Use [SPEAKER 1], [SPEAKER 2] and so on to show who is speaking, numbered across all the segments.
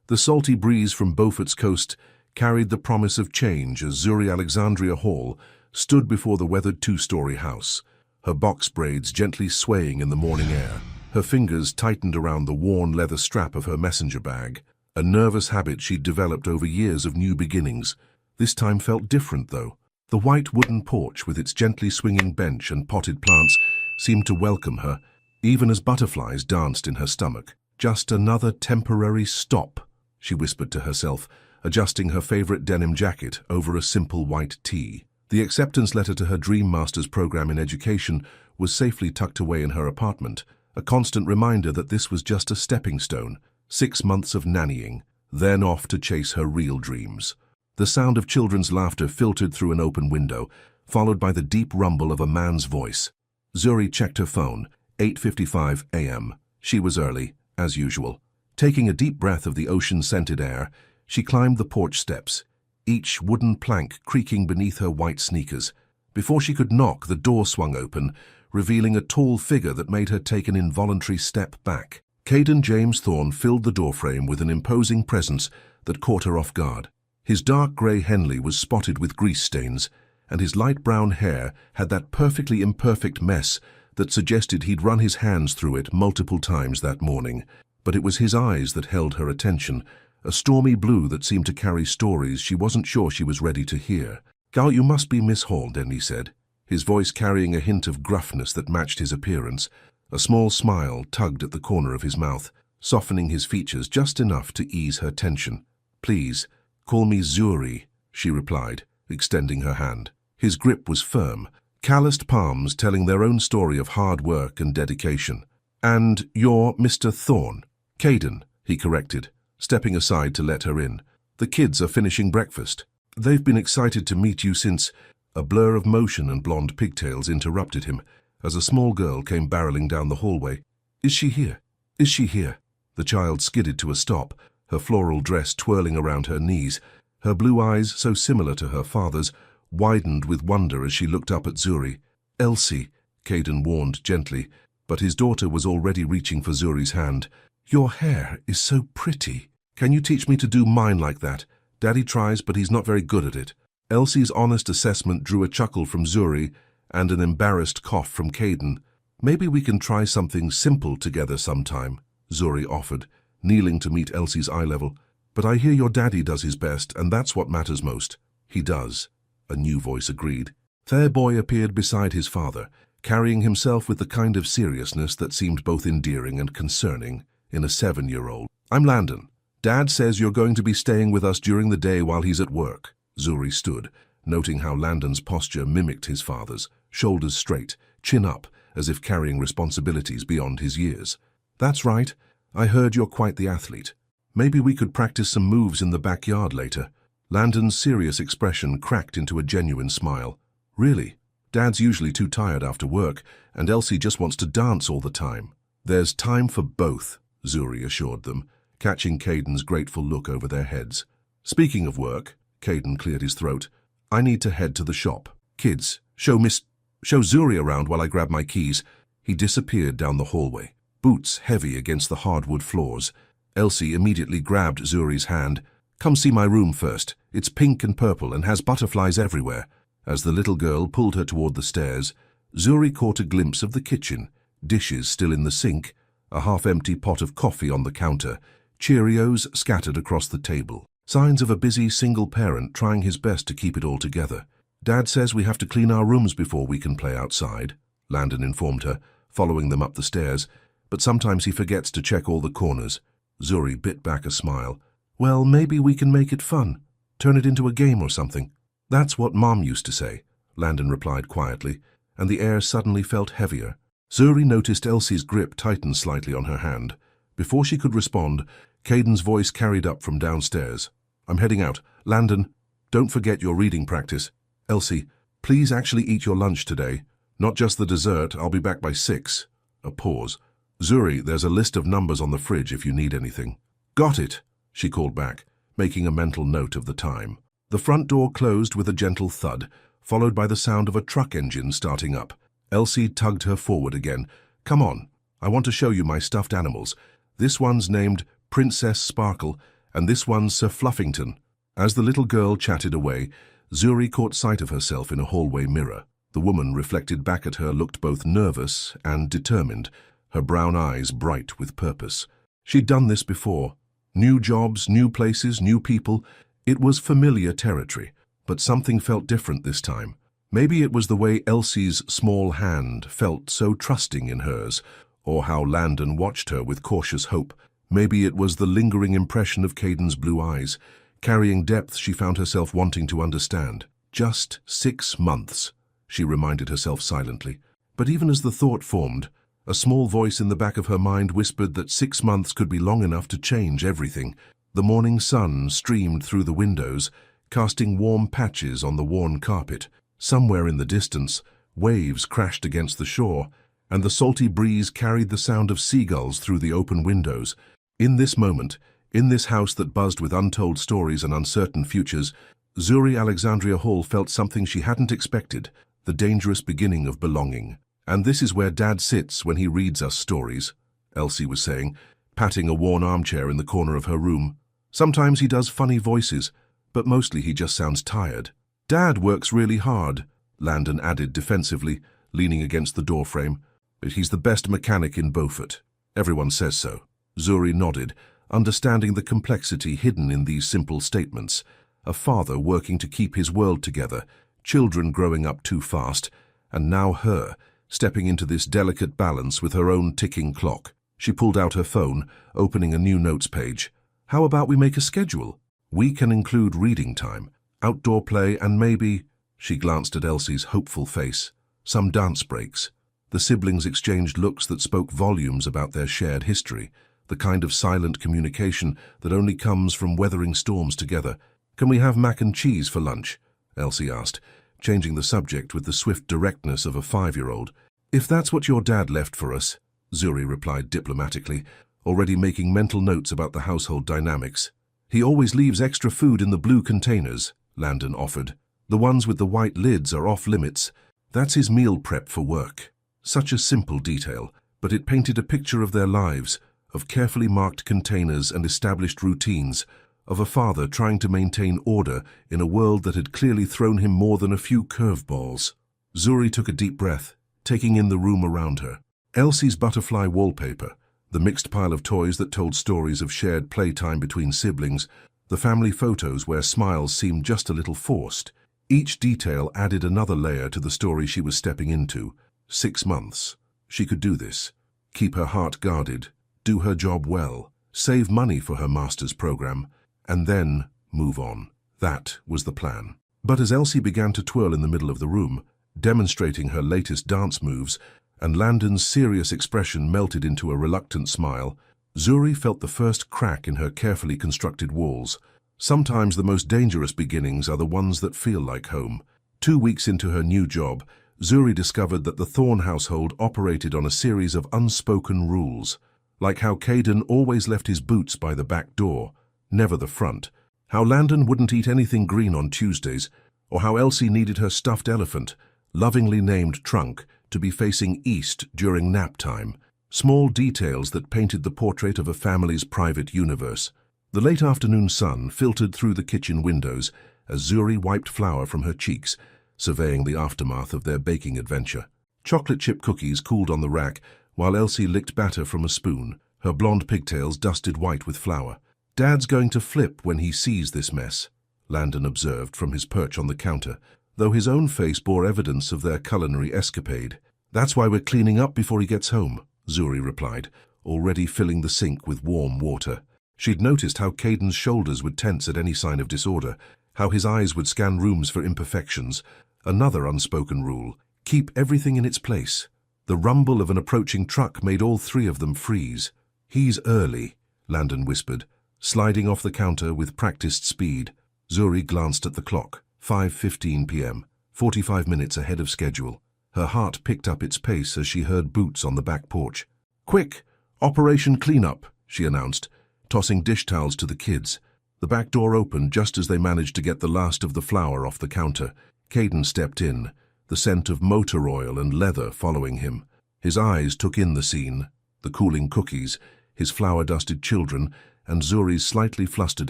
[SPEAKER 1] The salty breeze from Beaufort's coast carried the promise of change as Zuri Alexandria Hall stood before the weathered two-story house, her box braids gently swaying in the morning air. Her fingers tightened around the worn leather strap of her messenger bag, a nervous habit she'd developed over years of new beginnings. This time felt different, though. The white wooden porch with its gently swinging bench and potted plants seemed to welcome her, even as butterflies danced in her stomach. Just another temporary stop, she whispered to herself, adjusting her favorite denim jacket over a simple white tee. The acceptance letter to her Dream Masters program in education was safely tucked away in her apartment, a constant reminder that this was just a stepping stone, 6 months of nannying, then off to chase her real dreams. The sound of children's laughter filtered through an open window, followed by the deep rumble of a man's voice. Zuri checked her phone, 8:55 a.m. She was early, as usual. Taking a deep breath of the ocean-scented air, she climbed the porch steps, each wooden plank creaking beneath her white sneakers. Before she could knock, the door swung open, revealing a tall figure that made her take an involuntary step back. Caden James Thorne filled the doorframe with an imposing presence that caught her off guard. His dark grey Henley was spotted with grease stains, and his light brown hair had that perfectly imperfect mess that suggested he'd run his hands through it multiple times that morning. But it was his eyes that held her attention, a stormy blue that seemed to carry stories she wasn't sure she was ready to hear. "Gal, you must be Miss Hall," Nanny said, his voice carrying a hint of gruffness that matched his appearance. A small smile tugged at the corner of his mouth, softening his features just enough to ease her tension. "Please, call me Zuri," she replied, extending her hand. His grip was firm, calloused palms telling their own story of hard work and dedication. "And you're Mr. Thorne?" "Caden," he corrected, stepping aside to let her in. "The kids are finishing breakfast. They've been excited to meet you since—" A blur of motion and blonde pigtails interrupted him as a small girl came barreling down the hallway. "Is she here? Is she here?" The child skidded to a stop, her floral dress twirling around her knees. Her blue eyes, so similar to her father's, widened with wonder as she looked up at Zuri. "Elsie," Caden warned gently, but his daughter was already reaching for Zuri's hand. "Your hair is so pretty. Can you teach me to do mine like that? Daddy tries, but he's not very good at it." Elsie's honest assessment drew a chuckle from Zuri and an embarrassed cough from Caden. "Maybe we can try something simple together sometime," Zuri offered, kneeling to meet Elsie's eye level. "But I hear your daddy does his best, and that's what matters most." "He does," a new voice agreed. Fair Boy appeared beside his father, carrying himself with the kind of seriousness that seemed both endearing and concerning in a 7-year-old. "I'm Landon. Dad says you're going to be staying with us during the day while he's at work." Zuri stood, noting how Landon's posture mimicked his father's, shoulders straight, chin up, as if carrying responsibilities beyond his years. "That's right. I heard you're quite the athlete. Maybe we could practice some moves in the backyard later." Landon's serious expression cracked into a genuine smile. "Really? Dad's usually too tired after work, and Elsie just wants to dance all the time." "There's time for both," Zuri assured them, catching Caden's grateful look over their heads. "Speaking of work," Caden cleared his throat, "I need to head to the shop. Kids, show Zuri around while I grab my keys." He disappeared down the hallway, boots heavy against the hardwood floors. Elsie immediately grabbed Zuri's hand. "Come see my room first. It's pink and purple and has butterflies everywhere." As the little girl pulled her toward the stairs, Zuri caught a glimpse of the kitchen, dishes still in the sink, a half-empty pot of coffee on the counter, Cheerios scattered across the table. Signs of a busy single parent trying his best to keep it all together. "Dad says we have to clean our rooms before we can play outside," Landon informed her, following them up the stairs, "but sometimes he forgets to check all the corners." Zuri bit back a smile. "Well, maybe we can make it fun. Turn it into a game or something." "That's what Mom used to say," Landon replied quietly, and the air suddenly felt heavier. Zuri noticed Elsie's grip tighten slightly on her hand. Before she could respond, Caden's voice carried up from downstairs. "I'm heading out. Landon, don't forget your reading practice. Elsie, please actually eat your lunch today. Not just the dessert. I'll be back by 6. A pause. "Zuri, there's a list of numbers on the fridge if you need anything." "Got it," she called back, making a mental note of the time. The front door closed with a gentle thud, followed by the sound of a truck engine starting up. Elsie tugged her forward again. "Come on. I want to show you my stuffed animals. This one's named Princess Sparkle, And this one's Sir Fluffington." As the little girl chatted away, Zuri caught sight of herself in a hallway mirror. The woman reflected back at her looked both nervous and determined, her brown eyes bright with purpose. She'd done this before. New jobs, new places, new people. It was familiar territory, but something felt different this time. Maybe it was the way Elsie's small hand felt so trusting in hers, or how Landon watched her with cautious hope. Maybe it was the lingering impression of Caden's blue eyes, carrying depth she found herself wanting to understand. Just 6 months, she reminded herself silently. But even as the thought formed, a small voice in the back of her mind whispered that 6 months could be long enough to change everything. The morning sun streamed through the windows, casting warm patches on the worn carpet. Somewhere in the distance, waves crashed against the shore, and the salty breeze carried the sound of seagulls through the open windows. In this moment, in this house that buzzed with untold stories and uncertain futures, Zuri Alexandria Hall felt something she hadn't expected, the dangerous beginning of belonging. "And this is where Dad sits when he reads us stories," Elsie was saying, patting a worn armchair in the corner of her room. "Sometimes he does funny voices, but mostly he just sounds tired." "Dad works really hard," Landon added defensively, leaning against the doorframe. "But he's the best mechanic in Beaufort. Everyone says so." Zuri nodded, understanding the complexity hidden in these simple statements. A father working to keep his world together, children growing up too fast, and now her, stepping into this delicate balance with her own ticking clock. She pulled out her phone, opening a new notes page. "How about we make a schedule? We can include reading time, outdoor play, and maybe," she glanced at Elsie's hopeful face, "some dance breaks." The siblings exchanged looks that spoke volumes about their shared history, the kind of silent communication that only comes from weathering storms together. "Can we have mac and cheese for lunch?" Elsie asked, changing the subject with the swift directness of a 5-year-old. "If that's what your dad left for us," Zuri replied diplomatically, already making mental notes about the household dynamics. "He always leaves extra food in the blue containers," Landon offered. "The ones with the white lids are off limits. That's his meal prep for work." Such a simple detail, but it painted a picture of their lives, of carefully marked containers and established routines, of a father trying to maintain order in a world that had clearly thrown him more than a few curveballs. Zuri took a deep breath, taking in the room around her. Elsie's butterfly wallpaper, the mixed pile of toys that told stories of shared playtime between siblings, the family photos where smiles seemed just a little forced. Each detail added another layer to the story she was stepping into. 6 months. She could do this. Keep her heart guarded, do her job well, save money for her master's program, and then move on. That was the plan. But as Elsie began to twirl in the middle of the room, demonstrating her latest dance moves, and Landon's serious expression melted into a reluctant smile, Zuri felt the first crack in her carefully constructed walls. Sometimes the most dangerous beginnings are the ones that feel like home. 2 weeks into her new job, Zuri discovered that the Thorne household operated on a series of unspoken rules, like how Caden always left his boots by the back door, never the front, how Landon wouldn't eat anything green on Tuesdays, or how Elsie needed her stuffed elephant, lovingly named Trunk, to be facing east during nap time. Small details that painted the portrait of a family's private universe. The late afternoon sun filtered through the kitchen windows as Zuri wiped flour from her cheeks, surveying the aftermath of their baking adventure. Chocolate chip cookies cooled on the rack, while Elsie licked batter from a spoon, her blonde pigtails dusted white with flour. "Dad's going to flip when he sees this mess," Landon observed from his perch on the counter, though his own face bore evidence of their culinary escapade. "That's why we're cleaning up before he gets home," Zuri replied, already filling the sink with warm water. She'd noticed how Caden's shoulders would tense at any sign of disorder, how his eyes would scan rooms for imperfections. Another unspoken rule: keep everything in its place. The rumble of an approaching truck made all 3 of them freeze. "He's early," Landon whispered, sliding off the counter with practiced speed. Zuri glanced at the clock. 5:15 p.m., 45 minutes ahead of schedule. Her heart picked up its pace as she heard boots on the back porch. "Quick! Operation Cleanup," she announced, tossing dish towels to the kids. The back door opened just as they managed to get the last of the flour off the counter. Caden stepped in, the scent of motor oil and leather following him. His eyes took in the scene, the cooling cookies, his flour-dusted children, and Zuri's slightly flustered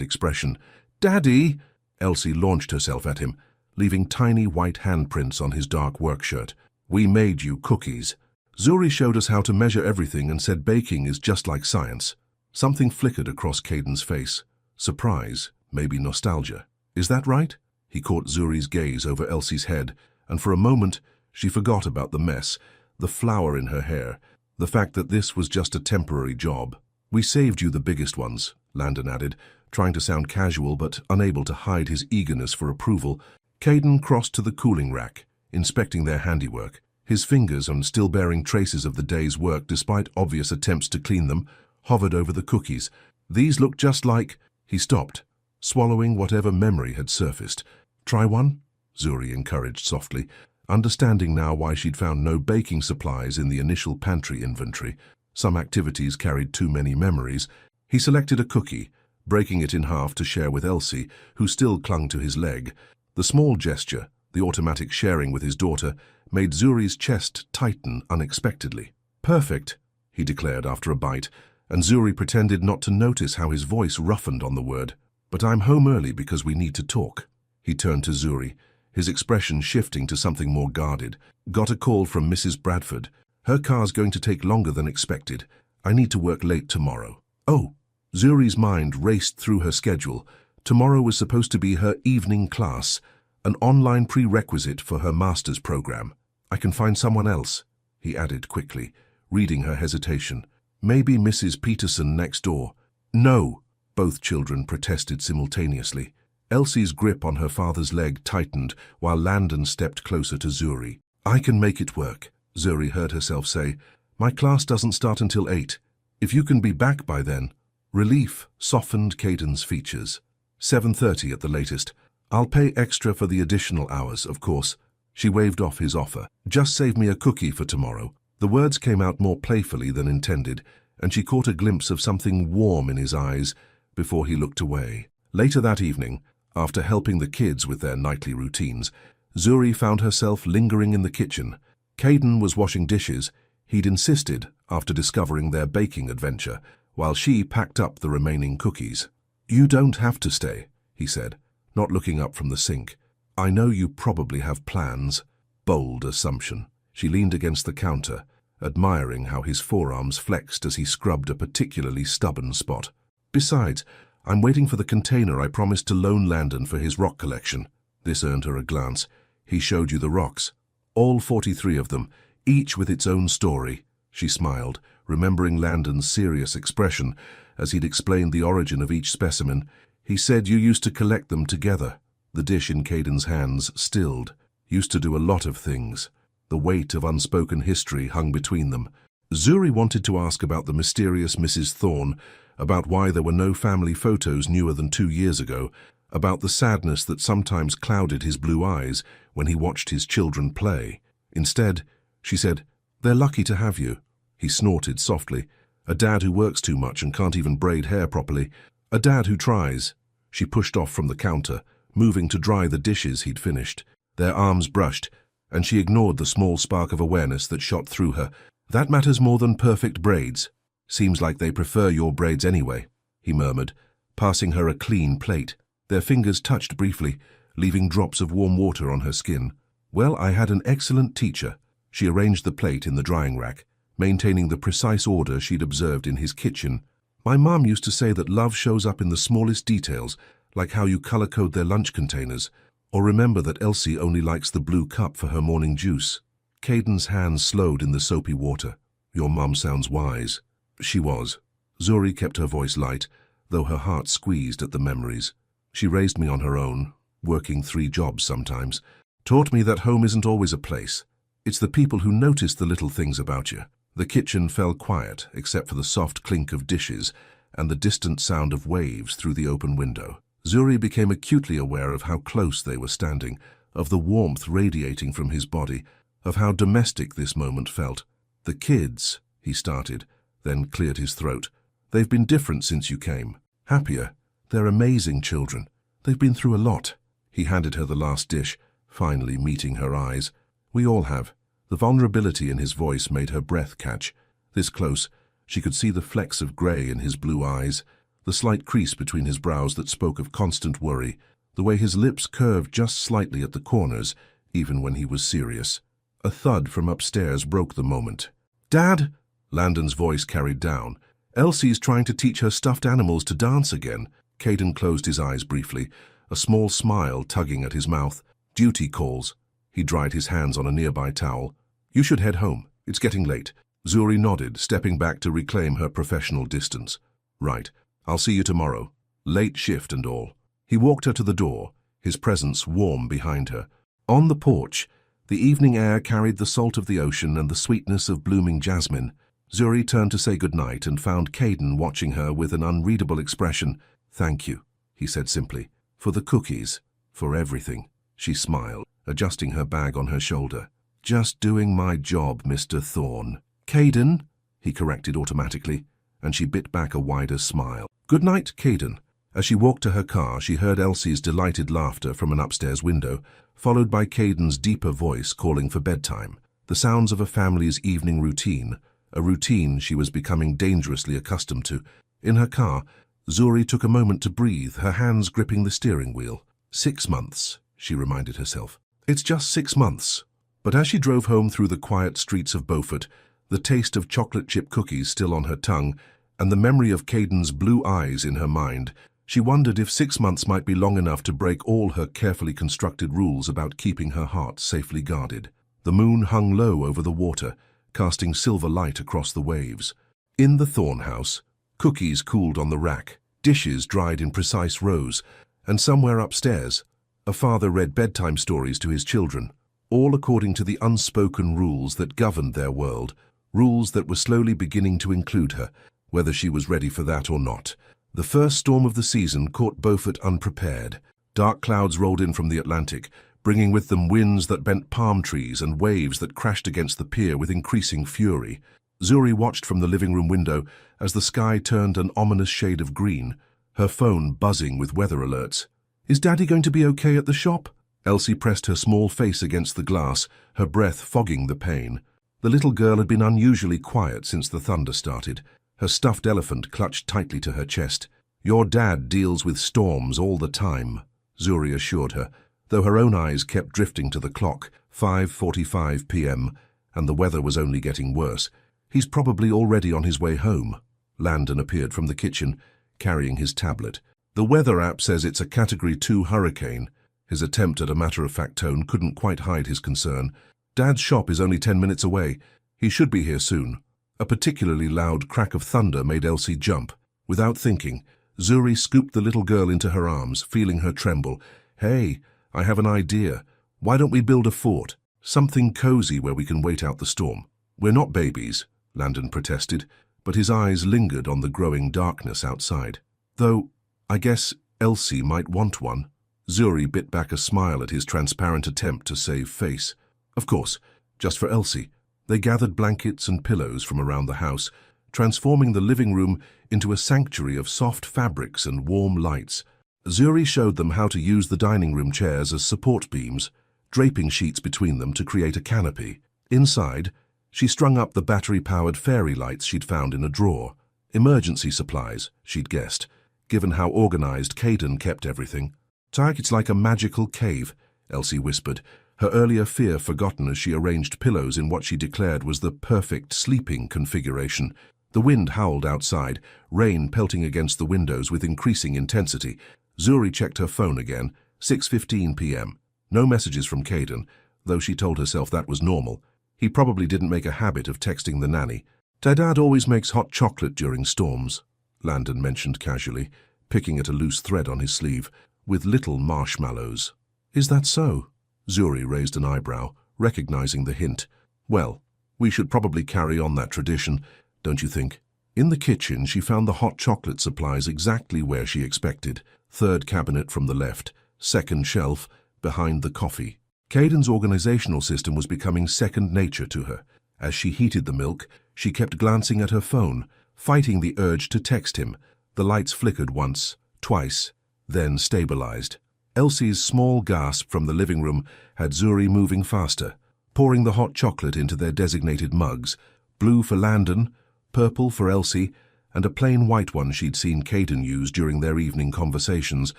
[SPEAKER 1] expression. "Daddy!" Elsie launched herself at him, leaving tiny white handprints on his dark work shirt. "We made you cookies. Zuri showed us how to measure everything and said baking is just like science." Something flickered across Caden's face. Surprise, maybe nostalgia. "Is that right?" He caught Zuri's gaze over Elsie's head, and for a moment she forgot about the mess, the flower in her hair, the fact that this was just a temporary job. "We saved you the biggest ones," Landon added, trying to sound casual but unable to hide his eagerness for approval. Caden crossed to the cooling rack, inspecting their handiwork. His fingers, and still bearing traces of the day's work despite obvious attempts to clean them, hovered over the cookies. "These look just like—" He stopped, swallowing whatever memory had surfaced. "Try one?" Zuri encouraged softly, understanding now why she'd found no baking supplies in the initial pantry inventory. Some activities carried too many memories. He selected a cookie, breaking it in half to share with Elsie, who still clung to his leg. The small gesture, the automatic sharing with his daughter, made Zuri's chest tighten unexpectedly. "Perfect," he declared after a bite, and Zuri pretended not to notice how his voice roughened on the word. "But I'm home early because we need to talk." He turned to Zuri, his expression shifting to something more guarded. "Got a call from Mrs. Bradford. Her car's going to take longer than expected. I need to work late tomorrow." "Oh!" Zuri's mind raced through her schedule. Tomorrow was supposed to be her evening class, an online prerequisite for her master's program. "I can find someone else," he added quickly, reading her hesitation. "Maybe Mrs. Peterson next door." "No!" both children protested simultaneously. Elsie's grip on her father's leg tightened while Landon stepped closer to Zuri. "I can make it work," Zuri heard herself say. "My class doesn't start until 8. If you can be back by then." Relief softened Caden's features. 7:30 at the latest. "I'll pay extra for the additional hours, of course." She waved off his offer. "Just save me a cookie for tomorrow." The words came out more playfully than intended, and she caught a glimpse of something warm in his eyes before he looked away. Later that evening, after helping the kids with their nightly routines, Zuri found herself lingering in the kitchen. Caden was washing dishes. He'd insisted after discovering their baking adventure, while she packed up the remaining cookies. "You don't have to stay," he said, not looking up from the sink. "I know you probably have plans." Bold assumption. She leaned against the counter, admiring how his forearms flexed as he scrubbed a particularly stubborn spot. "Besides, I'm waiting for the container I promised to loan Landon for his rock collection." This earned her a glance. "He showed you the rocks." "All 43 of them, each with its own story." She smiled, remembering Landon's serious expression as he'd explained the origin of each specimen. "He said you used to collect them together." The dish in Caden's hands stilled. "Used to do a lot of things." The weight of unspoken history hung between them. Zuri wanted to ask about the mysterious Mrs. Thorne, about why there were no family photos newer than 2 years ago, about the sadness that sometimes clouded his blue eyes when he watched his children play. Instead, she said, "They're lucky to have you." He snorted softly. "A dad who works too much and can't even braid hair properly. A dad who tries." She pushed off from the counter, moving to dry the dishes he'd finished. Their arms brushed, and she ignored the small spark of awareness that shot through her. "That matters more than perfect braids. Seems like they prefer your braids anyway," he murmured, passing her a clean plate. Their fingers touched briefly, leaving drops of warm water on her skin. "Well, I had an excellent teacher." She arranged the plate in the drying rack, maintaining the precise order she'd observed in his kitchen. "My mom used to say that love shows up in the smallest details, like how you color-code their lunch containers, or remember that Elsie only likes the blue cup for her morning juice." Caden's hands slowed in the soapy water. "Your mum sounds wise." She was. Zuri kept her voice light, though her heart squeezed at the memories. "She raised me on her own, working 3 jobs sometimes. Taught me that home isn't always a place. It's the people who notice the little things about you." The kitchen fell quiet, except for the soft clink of dishes and the distant sound of waves through the open window. Zuri became acutely aware of how close they were standing, of the warmth radiating from his body, of how domestic this moment felt. "The kids," he started, then cleared his throat. "They've been different since you came. Happier. They're amazing children. They've been through a lot." He handed her the last dish, finally meeting her eyes. "We all have." The vulnerability in his voice made her breath catch. This close, she could see the flecks of grey in his blue eyes, the slight crease between his brows that spoke of constant worry, the way his lips curved just slightly at the corners, even when he was serious. A thud from upstairs broke the moment. "Dad!" Landon's voice carried down. "Elsie's trying to teach her stuffed animals to dance again." Caden closed his eyes briefly, a small smile tugging at his mouth. "Duty calls." He dried his hands on a nearby towel. "You should head home. It's getting late." Zuri nodded, stepping back to reclaim her professional distance. "Right. I'll see you tomorrow. Late shift and all." He walked her to the door, his presence warm behind her. On the porch, the evening air carried the salt of the ocean and the sweetness of blooming jasmine. Zuri turned to say goodnight and found Caden watching her with an unreadable expression. "Thank you," he said simply. "For the cookies. For everything." She smiled, adjusting her bag on her shoulder. "Just doing my job, Mr. Thorne." "Caden," he corrected automatically, and she bit back a wider smile. "Good night, Caden." As she walked to her car, she heard Elsie's delighted laughter from an upstairs window, followed by Caden's deeper voice calling for bedtime. The sounds of a family's evening routine, a routine she was becoming dangerously accustomed to. In her car, Zuri took a moment to breathe, her hands gripping the steering wheel. 6 months, she reminded herself. It's just 6 months. But as she drove home through the quiet streets of Beaufort, the taste of chocolate chip cookies still on her tongue, and the memory of Caden's blue eyes in her mind, she wondered if 6 months might be long enough to break all her carefully constructed rules about keeping her heart safely guarded. The moon hung low over the water, casting silver light across the waves. In the Thorne house, cookies cooled on the rack, dishes dried in precise rows, and somewhere upstairs, a father read bedtime stories to his children, all according to the unspoken rules that governed their world, rules that were slowly beginning to include her, whether she was ready for that or not. The first storm of the season caught Beaufort unprepared. Dark clouds rolled in from the Atlantic, bringing with them winds that bent palm trees and waves that crashed against the pier with increasing fury. Zuri watched from the living room window as the sky turned an ominous shade of green, her phone buzzing with weather alerts. "Is Daddy going to be okay at the shop?" Elsie pressed her small face against the glass, her breath fogging the pain. The little girl had been unusually quiet since the thunder started, her stuffed elephant clutched tightly to her chest. "Your dad deals with storms all the time," Zuri assured her, though her own eyes kept drifting to the clock, 5:45 p.m., and the weather was only getting worse. "He's probably already on his way home." Landon appeared from the kitchen, carrying his tablet. "The weather app says it's a Category 2 hurricane." His attempt at a matter-of-fact tone couldn't quite hide his concern. "Dad's shop is only 10 minutes away. He should be here soon." A particularly loud crack of thunder made Elsie jump. Without thinking, Zuri scooped the little girl into her arms, feeling her tremble. "Hey, I have an idea. Why don't we build a fort? Something cozy where we can wait out the storm." "We're not babies," Landon protested, but his eyes lingered on the growing darkness outside. "Though, I guess Elsie might want one." Zuri bit back a smile at his transparent attempt to save face. "Of course, just for Elsie." They gathered blankets and pillows from around the house, transforming the living room into a sanctuary of soft fabrics and warm lights. Zuri showed them how to use the dining room chairs as support beams, draping sheets between them to create a canopy. Inside, she strung up the battery-powered fairy lights she'd found in a drawer. Emergency supplies, she'd guessed, given how organized Caden kept everything. "It's like a magical cave," Elsie whispered, her earlier fear forgotten as she arranged pillows in what she declared was the perfect sleeping configuration. The wind howled outside, rain pelting against the windows with increasing intensity. Zuri checked her phone again, 6:15 p.m. No messages from Caden, though she told herself that was normal. He probably didn't make a habit of texting the nanny. "Dad always makes hot chocolate during storms," Landon mentioned casually, picking at a loose thread on his sleeve, "with little marshmallows." "Is that so?" Zuri raised an eyebrow, recognizing the hint. "Well, we should probably carry on that tradition, don't you think?" In the kitchen, she found the hot chocolate supplies exactly where she expected. Third cabinet from the left, second shelf, behind the coffee. Caden's organizational system was becoming second nature to her. As she heated the milk, she kept glancing at her phone, fighting the urge to text him. The lights flickered once, twice, then stabilized. Elsie's small gasp from the living room had Zuri moving faster, pouring the hot chocolate into their designated mugs, blue for Landon, purple for Elsie, and a plain white one she'd seen Caden use during their evening conversations.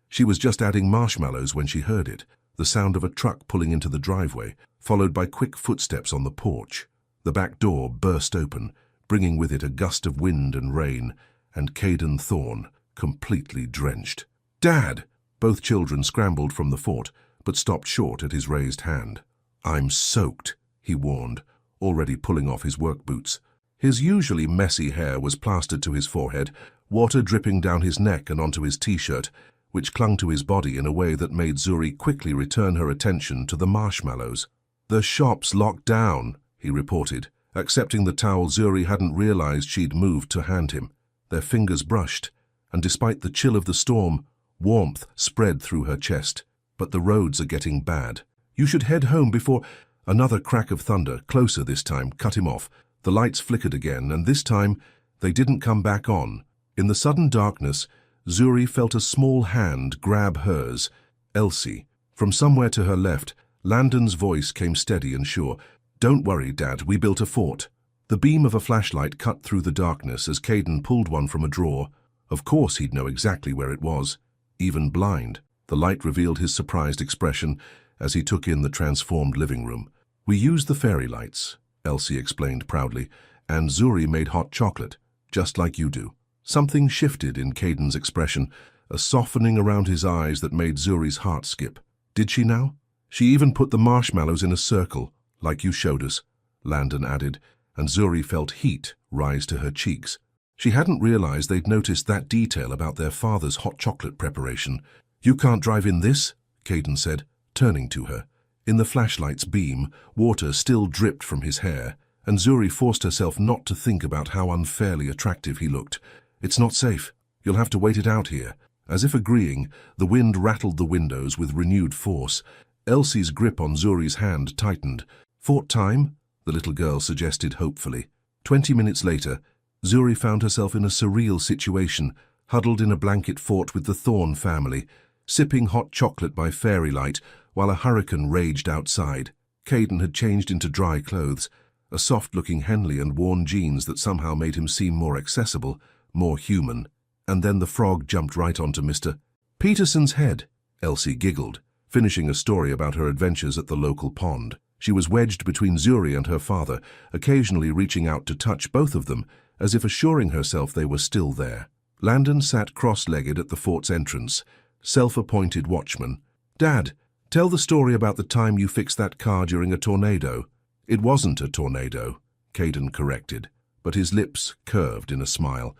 [SPEAKER 1] She was just adding marshmallows when she heard it, the sound of a truck pulling into the driveway, followed by quick footsteps on the porch. The back door burst open, bringing with it a gust of wind and rain, and Caden Thorne, completely drenched. "Dad!" Both children scrambled from the fort, but stopped short at his raised hand. "I'm soaked," he warned, already pulling off his work boots. His usually messy hair was plastered to his forehead, water dripping down his neck and onto his t-shirt, which clung to his body in a way that made Zuri quickly return her attention to the marshmallows. "The shop's locked down," he reported, accepting the towel Zuri hadn't realized she'd moved to hand him. Their fingers brushed, and despite the chill of the storm, warmth spread through her chest. "But the roads are getting bad. You should head home before—" Another crack of thunder, closer this time, cut him off. The lights flickered again, and this time they didn't come back on. In the sudden darkness, Zuri felt a small hand grab hers. "Elsie." From somewhere to her left, Landon's voice came steady and sure. "Don't worry, Dad, we built a fort." The beam of a flashlight cut through the darkness as Caden pulled one from a drawer. Of course he'd know exactly where it was. Even blind, the light revealed his surprised expression as he took in the transformed living room. "We used the fairy lights," Elsie explained proudly, "and Zuri made hot chocolate, just like you do." Something shifted in Caden's expression, a softening around his eyes that made Zuri's heart skip. "Did she now?" "She even put the marshmallows in a circle, like you showed us," Landon added, and Zuri felt heat rise to her cheeks. She hadn't realized they'd noticed that detail about their father's hot chocolate preparation. "You can't drive in this," Caden said, turning to her. In the flashlight's beam, water still dripped from his hair, and Zuri forced herself not to think about how unfairly attractive he looked. "It's not safe. You'll have to wait it out here." As if agreeing, the wind rattled the windows with renewed force. Elsie's grip on Zuri's hand tightened. "Fort time?" the little girl suggested hopefully. 20 minutes later, Zuri found herself in a surreal situation, huddled in a blanket fort with the Thorne family, sipping hot chocolate by fairy light while a hurricane raged outside. Caden had changed into dry clothes, a soft-looking Henley and worn jeans that somehow made him seem more accessible, more human. And then the frog jumped right onto Mr. Peterson's head. Elsie giggled, finishing a story about her adventures at the local pond. She was wedged between Zuri and her father, occasionally reaching out to touch both of them, as if assuring herself they were still there. Landon sat cross-legged at the fort's entrance, self-appointed watchman. "Dad, tell the story about the time you fixed that car during a tornado." "It wasn't a tornado," Caden corrected, but his lips curved in a smile.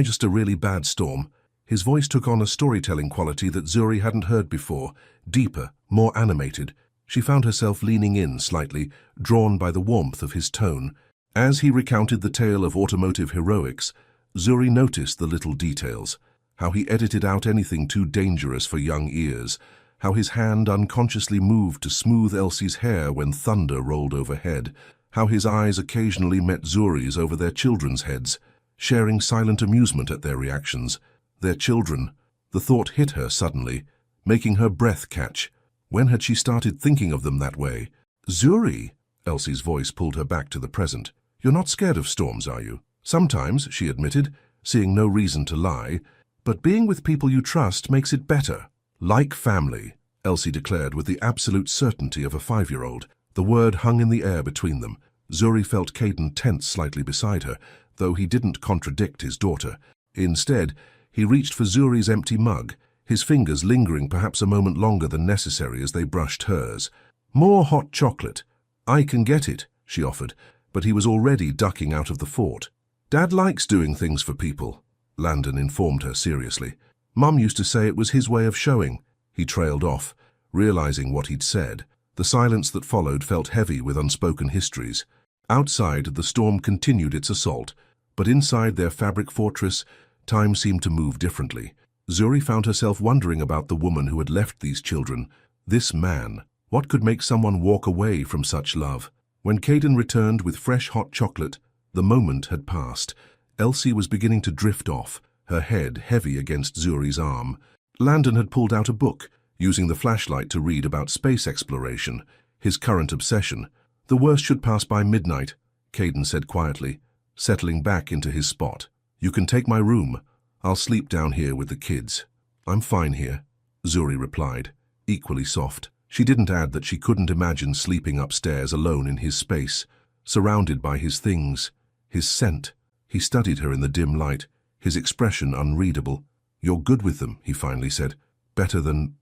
[SPEAKER 1] "Just a really bad storm." His voice took on a storytelling quality that Zuri hadn't heard before, deeper, more animated. She found herself leaning in slightly, drawn by the warmth of his tone. As he recounted the tale of automotive heroics, Zuri noticed the little details, how he edited out anything too dangerous for young ears, how his hand unconsciously moved to smooth Elsie's hair when thunder rolled overhead, how his eyes occasionally met Zuri's over their children's heads, sharing silent amusement at their reactions. Their children. The thought hit her suddenly, making her breath catch. When had she started thinking of them that way? "Zuri," Elsie's voice pulled her back to the present. "You're not scared of storms, are you?" "Sometimes," she admitted, seeing no reason to lie. "But being with people you trust makes it better." "Like family," Elsie declared with the absolute certainty of a 5-year-old. The word hung in the air between them. Zuri felt Caden tense slightly beside her, though he didn't contradict his daughter. Instead, he reached for Zuri's empty mug, his fingers lingering perhaps a moment longer than necessary as they brushed hers. "More hot chocolate." "I can get it," she offered, but he was already ducking out of the fort. "Dad likes doing things for people," Landon informed her seriously. "Mum used to say it was his way of showing." He trailed off, realizing what he'd said. The silence that followed felt heavy with unspoken histories. Outside, the storm continued its assault, but inside their fabric fortress, time seemed to move differently. Zuri found herself wondering about the woman who had left these children. This man. What could make someone walk away from such love? When Caden returned with fresh hot chocolate, the moment had passed. Elsie was beginning to drift off, her head heavy against Zuri's arm. Landon had pulled out a book, using the flashlight to read about space exploration, his current obsession. "The worst should pass by midnight," Caden said quietly, settling back into his spot. You can take my room. I'll sleep down here with the kids. I'm fine here, Zuri replied, equally soft. She didn't add that she couldn't imagine sleeping upstairs alone in his space, surrounded by his things, his scent. He studied her in the dim light, his expression unreadable. You're good with them, he finally said. Better than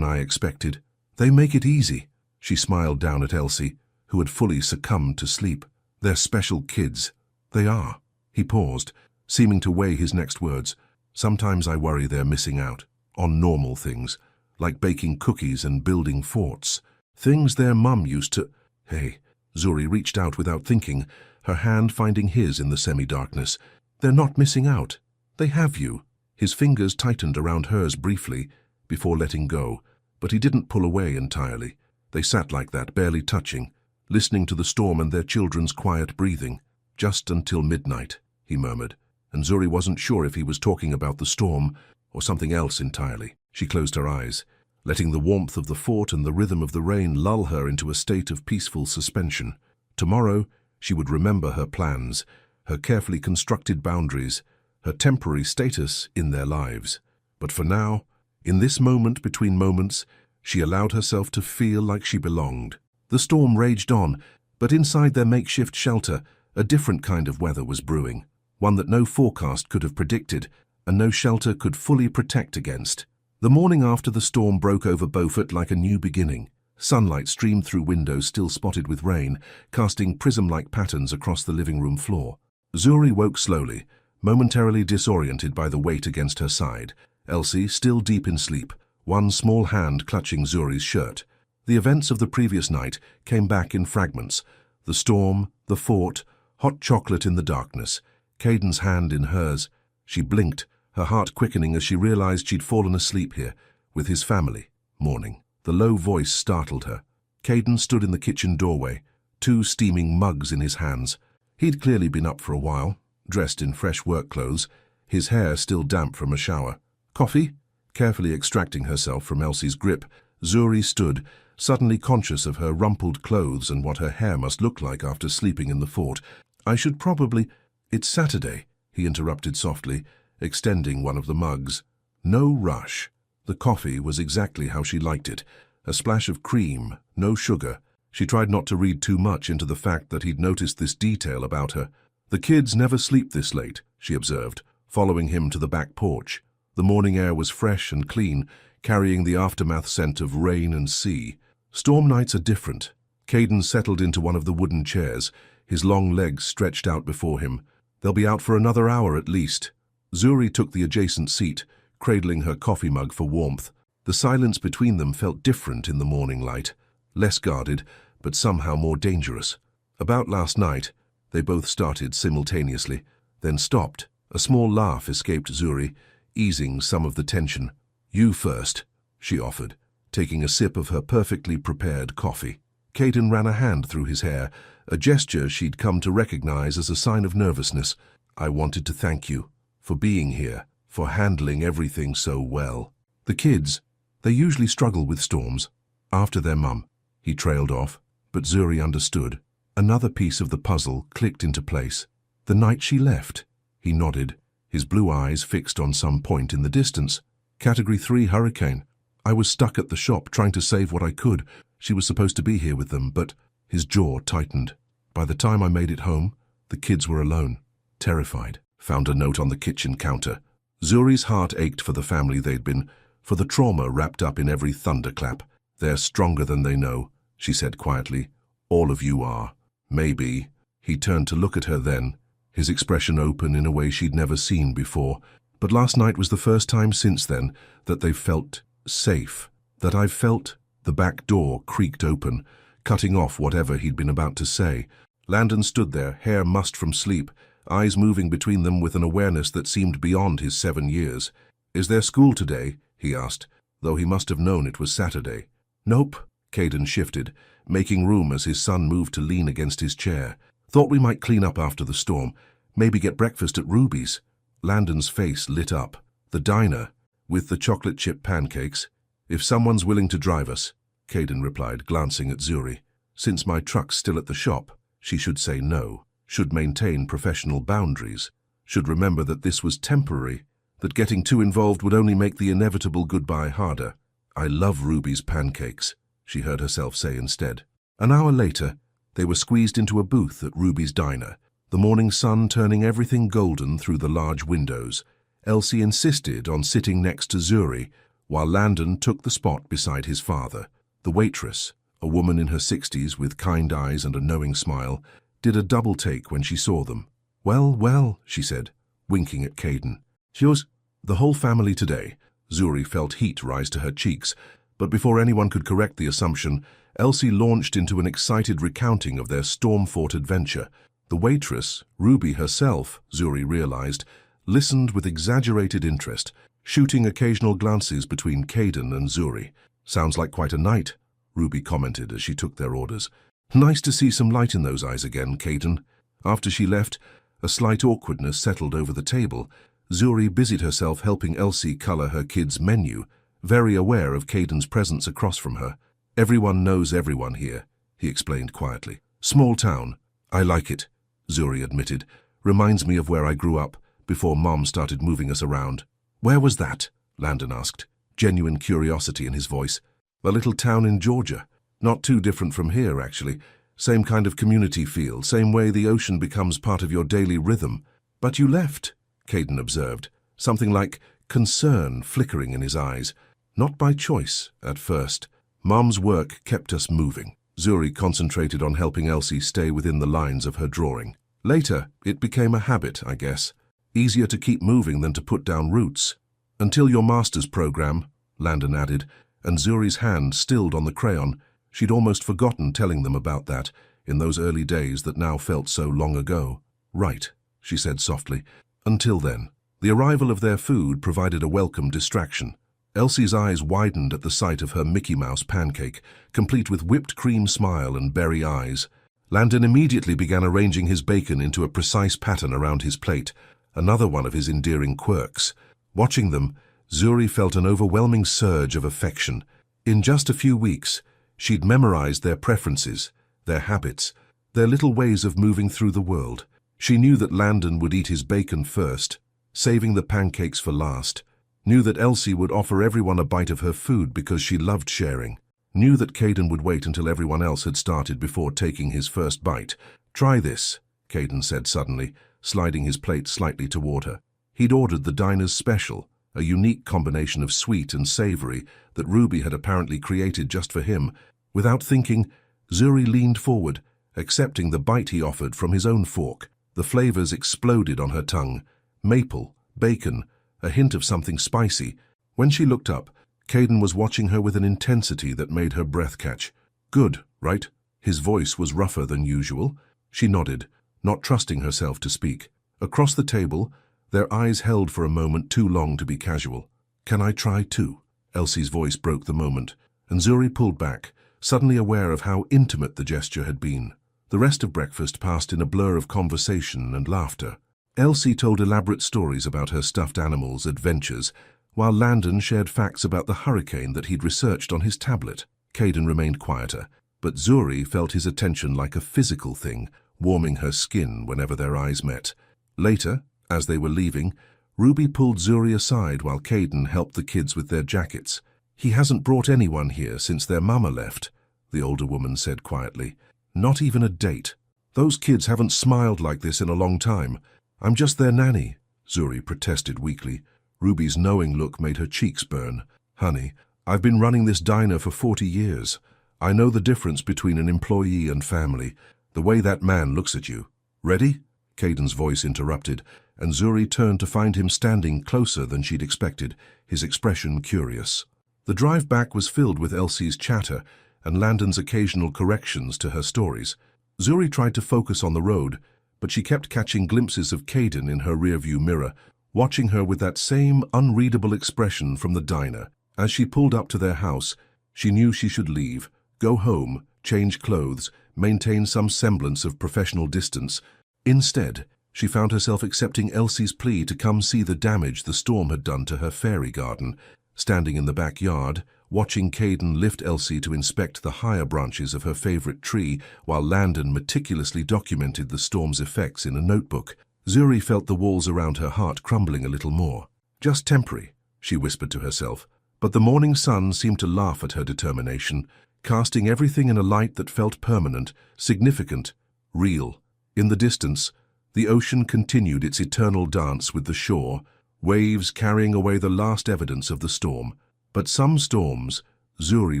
[SPEAKER 1] I expected. They make it easy. She smiled down at Elsie, who had fully succumbed to sleep. They're special kids. They are. He paused, seeming to weigh his next words. Sometimes I worry they're missing out on normal things, like baking cookies and building forts. Things their mum used to... Hey, Zuri reached out without thinking, her hand finding his in the semi-darkness. They're not missing out. They have you. His fingers tightened around hers briefly, before letting go, but he didn't pull away entirely. They sat like that, barely touching, listening to the storm and their children's quiet breathing. Just until midnight, he murmured, and Zuri wasn't sure if he was talking about the storm or something else entirely. She closed her eyes, letting the warmth of the fort and the rhythm of the rain lull her into a state of peaceful suspension. Tomorrow, she would remember her plans, her carefully constructed boundaries, her temporary status in their lives. But for now, in this moment between moments, she allowed herself to feel like she belonged. The storm raged on, but inside their makeshift shelter, a different kind of weather was brewing, one that no forecast could have predicted, and no shelter could fully protect against. The morning after the storm broke over Beaufort like a new beginning. Sunlight streamed through windows still spotted with rain, casting prism-like patterns across the living room floor. Zuri woke slowly, momentarily disoriented by the weight against her side. Elsie, still deep in sleep, one small hand clutching Zuri's shirt. The events of the previous night came back in fragments. The storm, the fort, hot chocolate in the darkness, Caden's hand in hers. She blinked, her heart quickening as she realized she'd fallen asleep here, with his family, mourning. The low voice startled her. Caden stood in the kitchen doorway, 2 steaming mugs in his hands. He'd clearly been up for a while, dressed in fresh work clothes, his hair still damp from a shower. Coffee? Carefully extracting herself from Elsie's grip, Zuri stood, suddenly conscious of her rumpled clothes and what her hair must look like after sleeping in the fort. I should probably... It's Saturday, he interrupted softly, extending one of the mugs. No rush. The coffee was exactly how she liked it. A splash of cream, no sugar. She tried not to read too much into the fact that he'd noticed this detail about her. The kids never sleep this late, she observed, following him to the back porch. The morning air was fresh and clean, carrying the aftermath scent of rain and sea. Storm nights are different. Caden settled into one of the wooden chairs, his long legs stretched out before him. They'll be out for another hour at least. Zuri took the adjacent seat, cradling her coffee mug for warmth. The silence between them felt different in the morning light, less guarded, but somehow more dangerous. About last night, they both started simultaneously, then stopped. A small laugh escaped Zuri, easing some of the tension. You first, she offered, taking a sip of her perfectly prepared coffee. Caden ran a hand through his hair, a gesture she'd come to recognize as a sign of nervousness. I wanted to thank you for being here, for handling everything so well. The kids, they usually struggle with storms. After their mum, he trailed off, but Zuri understood. Another piece of the puzzle clicked into place. The night she left, he nodded, his blue eyes fixed on some point in the distance. Category 3 hurricane. I was stuck at the shop trying to save what I could. She was supposed to be here with them, but his jaw tightened. By the time I made it home, the kids were alone, terrified. Found a note on the kitchen counter. Zuri's heart ached for the family they'd been, for the trauma wrapped up in every thunderclap. They're stronger than they know, she said quietly. All of you are. Maybe. He turned to look at her then, his expression open in a way she'd never seen before. But last night was the first time since then that they've felt safe, that I've felt. The back door creaked open, cutting off whatever he'd been about to say. Landon stood there, hair mussed from sleep, eyes moving between them with an awareness that seemed beyond his 7 years. Is there school today? He asked, though he must have known it was Saturday. Nope. Caden shifted, making room as his son moved to lean against his chair. Thought we might clean up after the storm, maybe get breakfast at Ruby's. Landon's face lit up. The diner, with the chocolate chip pancakes. If someone's willing to drive us, Caden replied, glancing at Zuri. Since my truck's still at the shop, she should say no, should maintain professional boundaries. should remember that this was temporary, that getting too involved would only make the inevitable goodbye harder. "I love Ruby's pancakes," she heard herself say instead. An hour later, they were squeezed into a booth at Ruby's diner, the morning sun turning everything golden through the large windows. Elsie insisted on sitting next to Zuri, while Landon took the spot beside his father. The waitress, a woman in her 60s with kind eyes and a knowing smile, did a double take when she saw them. "Well, well," she said, winking at Caden. "Yours, the whole family today." Zuri felt heat rise to her cheeks, but before anyone could correct the assumption, Elsie launched into an excited recounting of their storm-fought adventure. The waitress, Ruby herself, Zuri realized, listened with exaggerated interest, shooting occasional glances between Caden and Zuri. "Sounds like quite a night," Ruby commented as she took their orders. "Nice to see some light in those eyes again, Caden." After she left, a slight awkwardness settled over the table. Zuri busied herself helping Elsie color her kids' menu, very aware of Caden's presence across from her. "Everyone knows everyone here," he explained quietly. "Small town. I like it," Zuri admitted. "Reminds me of where I grew up, before Mom started moving us around." "Where was that?" Landon asked, genuine curiosity in his voice. "A little town in Georgia. Not too different from here, actually. Same kind of community feel, same way the ocean becomes part of your daily rhythm." "But you left," Caden observed, something like concern flickering in his eyes. "Not by choice, at first. Mom's work kept us moving." Zuri concentrated on helping Elsie stay within the lines of her drawing. "Later, it became a habit, I guess. Easier to keep moving than to put down roots. Until your master's program," Landon added, and Zuri's hand stilled on the crayon. She'd almost forgotten telling them about that, in those early days that now felt so long ago. "Right," she said softly. "Until then." The arrival of their food provided a welcome distraction. Elsie's eyes widened at the sight of her Mickey Mouse pancake, complete with whipped cream smile and berry eyes. Landon immediately began arranging his bacon into a precise pattern around his plate, another one of his endearing quirks. Watching them, Zuri felt an overwhelming surge of affection. In just a few weeks, she'd memorized their preferences, their habits, their little ways of moving through the world. She knew that Landon would eat his bacon first, saving the pancakes for last. Knew that Elsie would offer everyone a bite of her food because she loved sharing. Knew that Caden would wait until everyone else had started before taking his first bite. "Try this," Caden said suddenly, sliding his plate slightly toward her. He'd ordered the diner's special, a unique combination of sweet and savory that Ruby had apparently created just for him. Without thinking, Zuri leaned forward, accepting the bite he offered from his own fork. The flavors exploded on her tongue. Maple, bacon, a hint of something spicy. When she looked up, Caden was watching her with an intensity that made her breath catch. "Good, right?" His voice was rougher than usual. She nodded, not trusting herself to speak. Across the table, their eyes held for a moment too long to be casual. "Can I try too?" Elsie's voice broke the moment, and Zuri pulled back, suddenly aware of how intimate the gesture had been. The rest of breakfast passed in a blur of conversation and laughter. Elsie told elaborate stories about her stuffed animals' adventures, while Landon shared facts about the hurricane that he'd researched on his tablet. Caden remained quieter, but Zuri felt his attention like a physical thing, warming her skin whenever their eyes met. Later, as they were leaving, Ruby pulled Zuri aside while Caden helped the kids with their jackets. "He hasn't brought anyone here since their mama left," the older woman said quietly. "Not even a date. Those kids haven't smiled like this in a long time. I'm just their nanny," Zuri protested weakly. Ruby's knowing look made her cheeks burn. "Honey, I've been running this diner for 40 years. I know the difference between an employee and family, the way that man looks at you." "Ready?" Caden's voice interrupted, and Zuri turned to find him standing closer than she'd expected, his expression curious. The drive back was filled with Elsie's chatter and Landon's occasional corrections to her stories. Zuri tried to focus on the road, but she kept catching glimpses of Caden in her rearview mirror, watching her with that same unreadable expression from the diner. As she pulled up to their house, she knew she should leave, go home, change clothes, maintain some semblance of professional distance. Instead, she found herself accepting Elsie's plea to come see the damage the storm had done to her fairy garden. Standing in the backyard, watching Caden lift Elsie to inspect the higher branches of her favorite tree while Landon meticulously documented the storm's effects in a notebook. Zuri felt the walls around her heart crumbling a little more. Just temporary, she whispered to herself. But the morning sun seemed to laugh at her determination, casting everything in a light that felt permanent, significant, real. In the distance, the ocean continued its eternal dance with the shore, waves carrying away the last evidence of the storm. But some storms, Zuri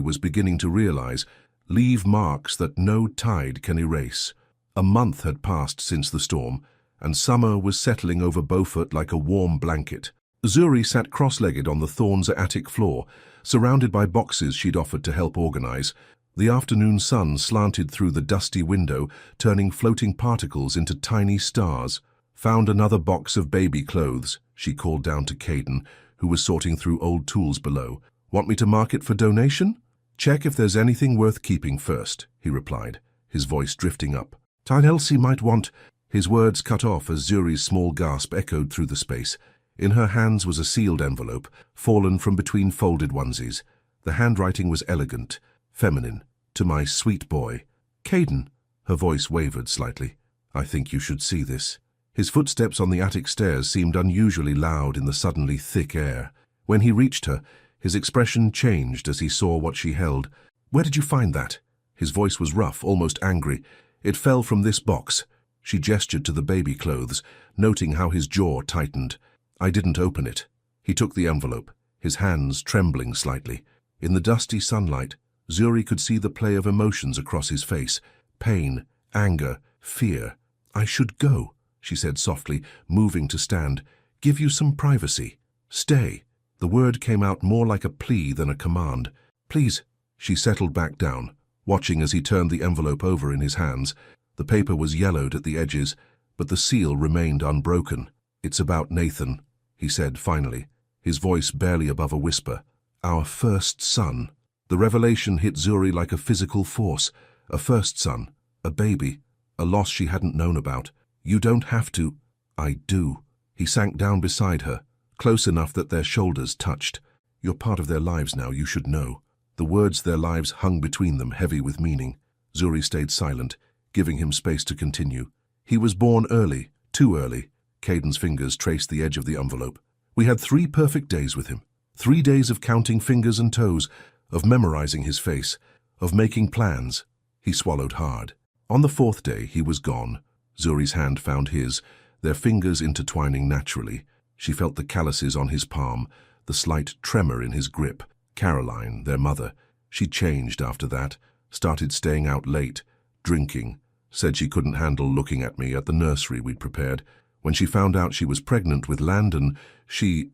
[SPEAKER 1] was beginning to realize, leave marks that no tide can erase. A month had passed since the storm, and summer was settling over Beaufort like a warm blanket. Zuri sat cross-legged on the Thorns' attic floor, surrounded by boxes she'd offered to help organize. The afternoon sun slanted through the dusty window, turning floating particles into tiny stars. Found another box of baby clothes, she called down to Caden, who was sorting through old tools below. Want me to mark it for donation? Check if there's anything worth keeping first, he replied, his voice drifting up. Tiny Elsie might want... His words cut off as Zuri's small gasp echoed through the space. In her hands was a sealed envelope, fallen from between folded onesies. The handwriting was elegant, feminine. To my sweet boy. Caden, her voice wavered slightly. I think you should see this. His footsteps on the attic stairs seemed unusually loud in the suddenly thick air. When he reached her, his expression changed as he saw what she held. Where did you find that? His voice was rough, almost angry. It fell from this box. She gestured to the baby clothes, noting how his jaw tightened. I didn't open it. He took the envelope, his hands trembling slightly. In the dusty sunlight, Zuri could see the play of emotions across his face. Pain, anger, fear. I should go, she said softly, moving to stand. Give you some privacy. Stay. The word came out more like a plea than a command. Please. She settled back down, watching as he turned the envelope over in his hands. The paper was yellowed at the edges, but the seal remained unbroken. It's about Nathan, he said finally, his voice barely above a whisper. Our first son. The revelation hit Zuri like a physical force. A first son, a baby, a loss she hadn't known about. You don't have to. I do. He sank down beside her, close enough that their shoulders touched. You're part of their lives now, you should know. The words their lives hung between them, heavy with meaning. Zuri stayed silent, giving him space to continue. He was born early, too early. Caden's fingers traced the edge of the envelope. We had 3 perfect days with him. 3 days of counting fingers and toes, of memorizing his face, of making plans. He swallowed hard. On the 4th day, he was gone. Zuri's hand found his, their fingers intertwining naturally. She felt the calluses on his palm, the slight tremor in his grip. Caroline, their mother. She changed after that, started staying out late, drinking, said she couldn't handle looking at me at the nursery we'd prepared. When she found out she was pregnant with Landon, He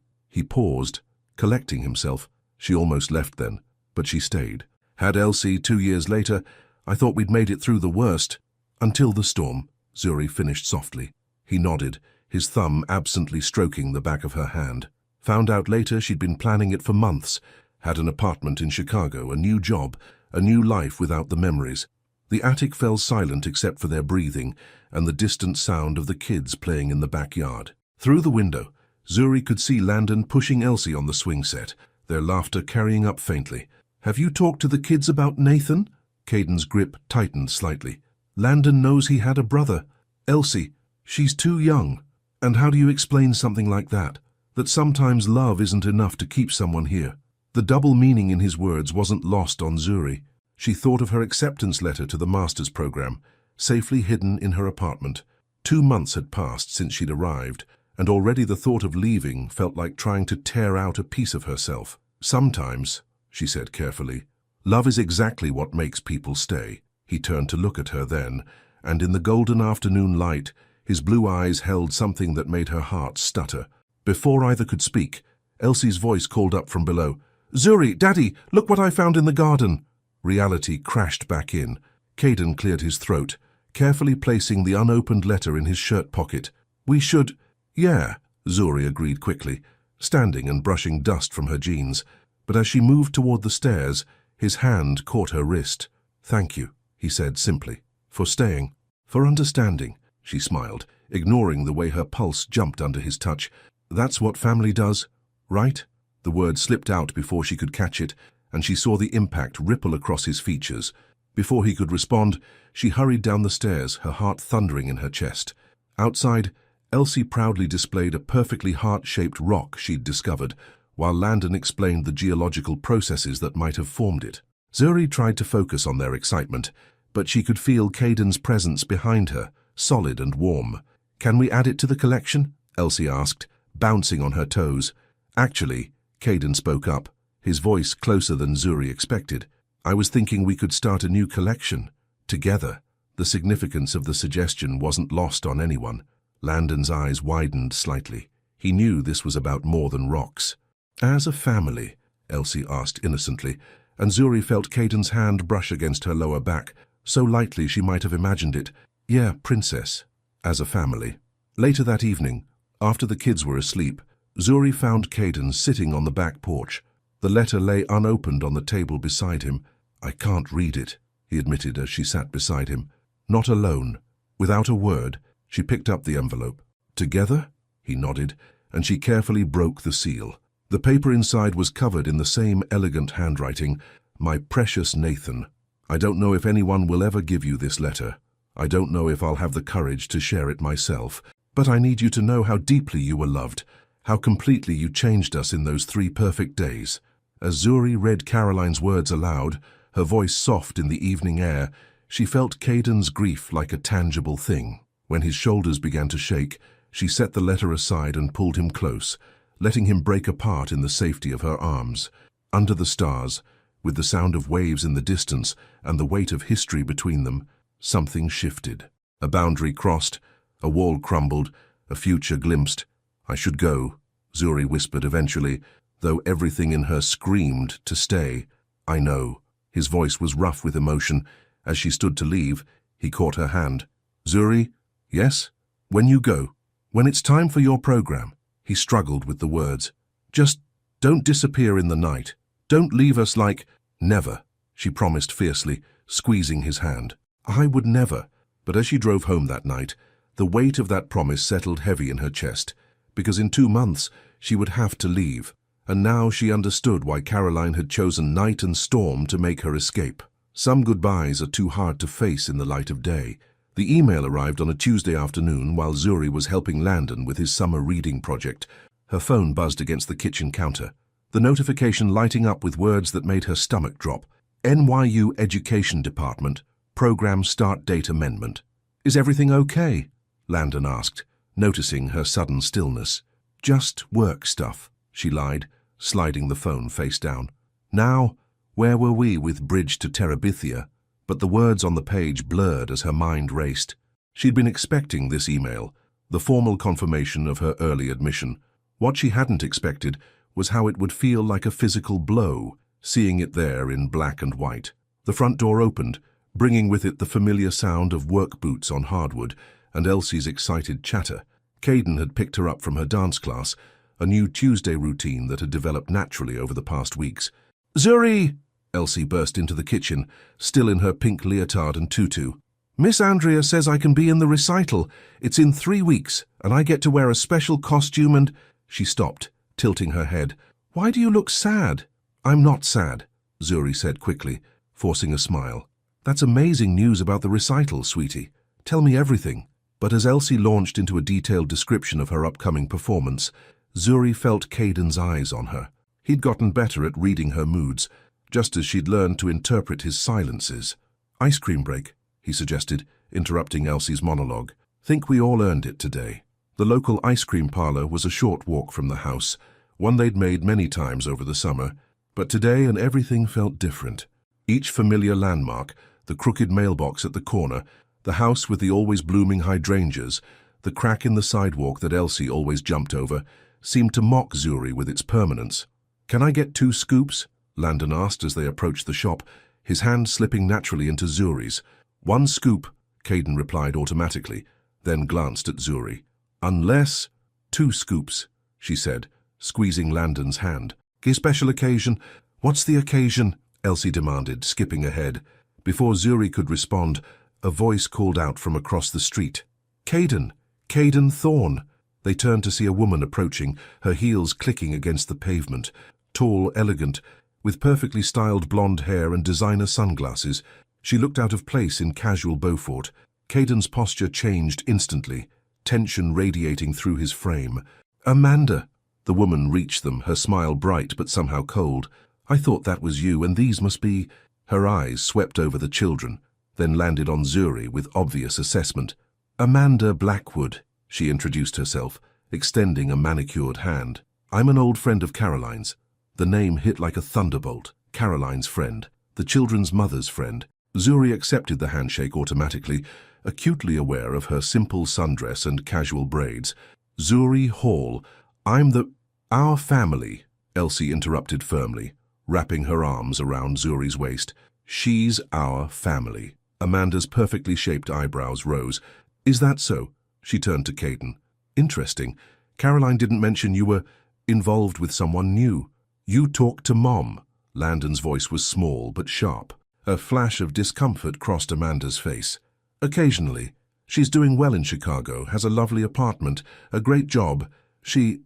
[SPEAKER 1] paused, collecting himself. She almost left then, but she stayed. Had Elsie 2 years later, I thought we'd made it through the worst. Until the storm, Zuri finished softly. He nodded, his thumb absently stroking the back of her hand. Found out later she'd been planning it for months. Had an apartment in Chicago, a new job, a new life without the memories. The attic fell silent except for their breathing and the distant sound of the kids playing in the backyard. Through the window, Zuri could see Landon pushing Elsie on the swing set, their laughter carrying up faintly. Have you talked to the kids about Nathan? Caden's grip tightened slightly. Landon knows he had a brother. Elsie, she's too young. And how do you explain something like that? That sometimes love isn't enough to keep someone here. The double meaning in his words wasn't lost on Zuri. She thought of her acceptance letter to the master's program, safely hidden in her apartment. 2 months had passed since she'd arrived, and already the thought of leaving felt like trying to tear out a piece of herself. Sometimes, she said carefully, love is exactly what makes people stay. He turned to look at her then, and in the golden afternoon light, his blue eyes held something that made her heart stutter. Before either could speak, Elsie's voice called up from below. Zuri, Daddy, look what I found in the garden. Reality crashed back in. Caden cleared his throat, carefully placing the unopened letter in his shirt pocket. We should... Yeah, Zuri agreed quickly, standing and brushing dust from her jeans. But as she moved toward the stairs, his hand caught her wrist. Thank you, he said simply, for staying, for understanding. She smiled, ignoring the way her pulse jumped under his touch. That's what family does, right? The word slipped out before she could catch it, and she saw the impact ripple across his features. Before he could respond, she hurried down the stairs, her heart thundering in her chest. Outside, Elsie proudly displayed a perfectly heart-shaped rock she'd discovered, while Landon explained the geological processes that might have formed it. Zuri tried to focus on their excitement, but she could feel Caden's presence behind her, solid and warm. "Can we add it to the collection?" Elsie asked, bouncing on her toes. "Actually," Caden spoke up, his voice closer than Zuri expected, "I was thinking we could start a new collection. Together." The significance of the suggestion wasn't lost on anyone. Landon's eyes widened slightly. He knew this was about more than rocks. "As a family?" Elsie asked innocently, and Zuri felt Caden's hand brush against her lower back, so lightly she might have imagined it. "Yeah, princess. As a family." Later that evening, after the kids were asleep, Zuri found Caden sitting on the back porch. The letter lay unopened on the table beside him. "I can't read it," he admitted as she sat beside him. "Not alone." Without a word, she picked up the envelope. "Together?" He nodded, and she carefully broke the seal. The paper inside was covered in the same elegant handwriting. "My precious Nathan, I don't know if anyone will ever give you this letter. I don't know if I'll have the courage to share it myself, but I need you to know how deeply you were loved, how completely you changed us in those 3 perfect days." As Zuri read Caroline's words aloud, her voice soft in the evening air, she felt Caden's grief like a tangible thing. When his shoulders began to shake, she set the letter aside and pulled him close, letting him break apart in the safety of her arms. Under the stars, with the sound of waves in the distance and the weight of history between them, something shifted. A boundary crossed, a wall crumbled, a future glimpsed. "I should go," Zuri whispered eventually, though everything in her screamed to stay. "I know." His voice was rough with emotion. As she stood to leave, he caught her hand. "Zuri?" "Yes?" "When you go, when it's time for your program." He struggled with the words. "Just don't disappear in the night. Don't leave us like—" "Never," she promised fiercely, squeezing his hand. "I would never." But as she drove home that night, the weight of that promise settled heavy in her chest, because in 2 months she would have to leave. And now she understood why Caroline had chosen night and storm to make her escape. Some goodbyes are too hard to face in the light of day. The email arrived on a Tuesday afternoon while Zuri was helping Landon with his summer reading project. Her phone buzzed against the kitchen counter, the notification lighting up with words that made her stomach drop. "NYU Education Department, Program Start Date Amendment." "Is everything okay?" Landon asked, noticing her sudden stillness. "Just work stuff," she lied, sliding the phone face down. Now, where were we with Bridge to Terabithia? But the words on the page blurred as her mind raced. She'd been expecting this email, the formal confirmation of her early admission. What she hadn't expected was how it would feel like a physical blow, seeing it there in black and white. The front door opened, bringing with it the familiar sound of work boots on hardwood and Elsie's excited chatter. Caden had picked her up from her dance class, a new Tuesday routine that had developed naturally over the past weeks. "Zuri!" Elsie burst into the kitchen, still in her pink leotard and tutu. "Miss Andrea says I can be in the recital. It's in 3 weeks, and I get to wear a special costume and—" She stopped, tilting her head. "Why do you look sad?" "I'm not sad," Zuri said quickly, forcing a smile. "That's amazing news about the recital, sweetie. Tell me everything." But as Elsie launched into a detailed description of her upcoming performance, Zuri felt Caden's eyes on her. He'd gotten better at reading her moods, just as she'd learned to interpret his silences. "Ice cream break," he suggested, interrupting Elsie's monologue. "Think we all earned it today." The local ice cream parlor was a short walk from the house, one they'd made many times over the summer, but today and everything felt different. Each familiar landmark, the crooked mailbox at the corner, the house with the always blooming hydrangeas, the crack in the sidewalk that Elsie always jumped over, seemed to mock Zuri with its permanence. "Can I get 2 scoops?" Landon asked as they approached the shop, his hand slipping naturally into Zuri's. "1 scoop," Caden replied automatically, then glanced at Zuri. "Unless—" "2 scoops," she said, squeezing Landon's hand. "A special occasion?" "What's the occasion?" Elsie demanded, skipping ahead. Before Zuri could respond, a voice called out from across the street. "Caden! Caden Thorne!" They turned to see a woman approaching, her heels clicking against the pavement. Tall, elegant, with perfectly styled blonde hair and designer sunglasses, she looked out of place in casual Beaufort. Caden's posture changed instantly. tension radiating through his frame. "Amanda!" The woman reached them, her smile bright but somehow cold. "I thought that was you, and these must be—" Her eyes swept over the children, then landed on Zuri with obvious assessment. "Amanda Blackwood," she introduced herself, extending a manicured hand. "I'm an old friend of Caroline's." The name hit like a thunderbolt. Caroline's friend, the children's mother's friend. Zuri accepted the handshake automatically, acutely aware of her simple sundress and casual braids. "Zuri Hall, Our family," Elsie interrupted firmly, wrapping her arms around Zuri's waist. "She's our family." Amanda's perfectly shaped eyebrows rose. "Is that so?" She turned to Caden. "Interesting. Caroline didn't mention you were involved with someone new." "You talked to Mom." Landon's voice was small but sharp. A flash of discomfort crossed Amanda's face. "Occasionally. She's doing well in Chicago, has a lovely apartment, a great job. She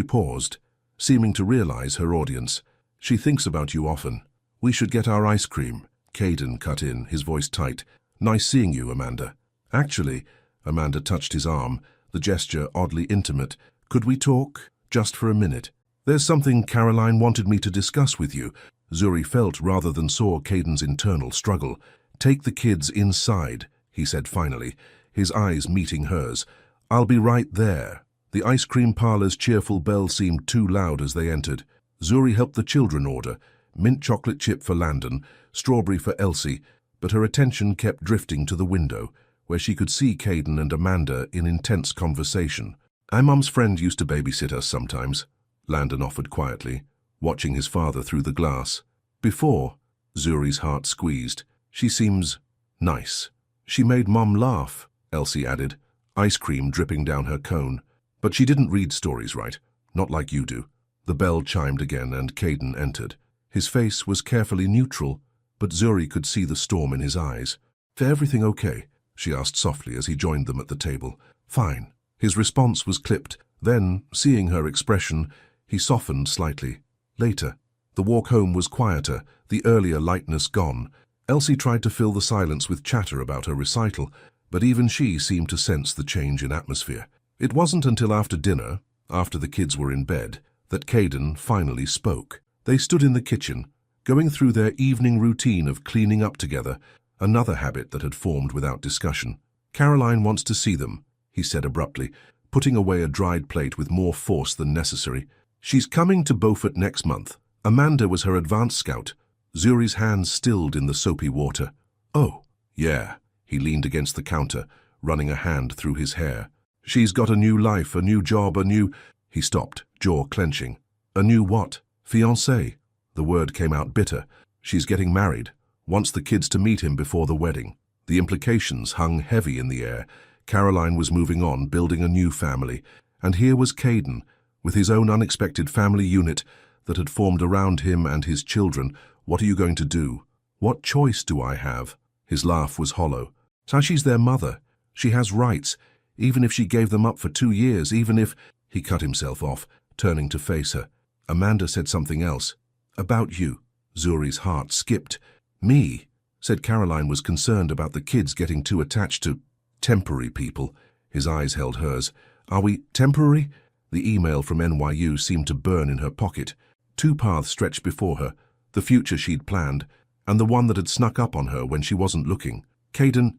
[SPEAKER 1] paused, seeming to realize her audience. "She thinks about you often. We should get our ice cream." Caden cut in, his voice tight. "Nice seeing you, Amanda." "Actually," Amanda touched his arm, the gesture oddly intimate. "Could we talk? Just for a minute. There's something Caroline wanted me to discuss with you." Zuri felt rather than saw Caden's internal struggle. "Take the kids inside," he said finally, his eyes meeting hers. "I'll be right there." The ice cream parlor's cheerful bell seemed too loud as they entered. Zuri helped the children order, mint chocolate chip for Landon, strawberry for Elsie, but her attention kept drifting to the window, where she could see Caden and Amanda in intense conversation. "My Mum's friend used to babysit us sometimes," Landon offered quietly, watching his father through the glass. "Before," Zuri's heart squeezed. "She seems nice." "She made Mum laugh," Elsie added, ice cream dripping down her cone. "But she didn't read stories right, not like you do." The bell chimed again and Caden entered. His face was carefully neutral, but Zuri could see the storm in his eyes. "Is everything okay?" she asked softly as he joined them at the table. "Fine." His response was clipped. Then, seeing her expression, he softened slightly. Later. The walk home was quieter, the earlier lightness gone. Elsie tried to fill the silence with chatter about her recital, but even she seemed to sense the change in atmosphere. It wasn't until after dinner, after the kids were in bed, that Caden finally spoke. They stood in the kitchen, going through their evening routine of cleaning up together, another habit that had formed without discussion. "Caroline wants to see them," he said abruptly, putting away a dried plate with more force than necessary. "She's coming to Beaufort next month. Amanda was her advance scout." Zuri's hands stilled in the soapy water. "Oh, yeah." He leaned against the counter, running a hand through his hair. "She's got a new life, a new job, a new—" He stopped, jaw clenching. "A new what?" "Fiancé." The word came out bitter. "She's getting married. Wants the kids to meet him before the wedding." The implications hung heavy in the air. Caroline was moving on, building a new family. And here was Caden, with his own unexpected family unit that had formed around him and his children. "What are you going to do?" "What choice do I have?" His laugh was hollow. "So she's their mother. She has rights, even if she gave them up for 2 years, even if—" He cut himself off, turning to face her. Amanda said something else. "About you." Zuri's heart skipped. "Me?" Said Caroline was concerned about the kids getting too attached to temporary people. His eyes held hers. "Are we temporary?" The email from NYU seemed to burn in her pocket. 2 paths stretched before her, the future she'd planned, and the one that had snuck up on her when she wasn't looking. "Caden,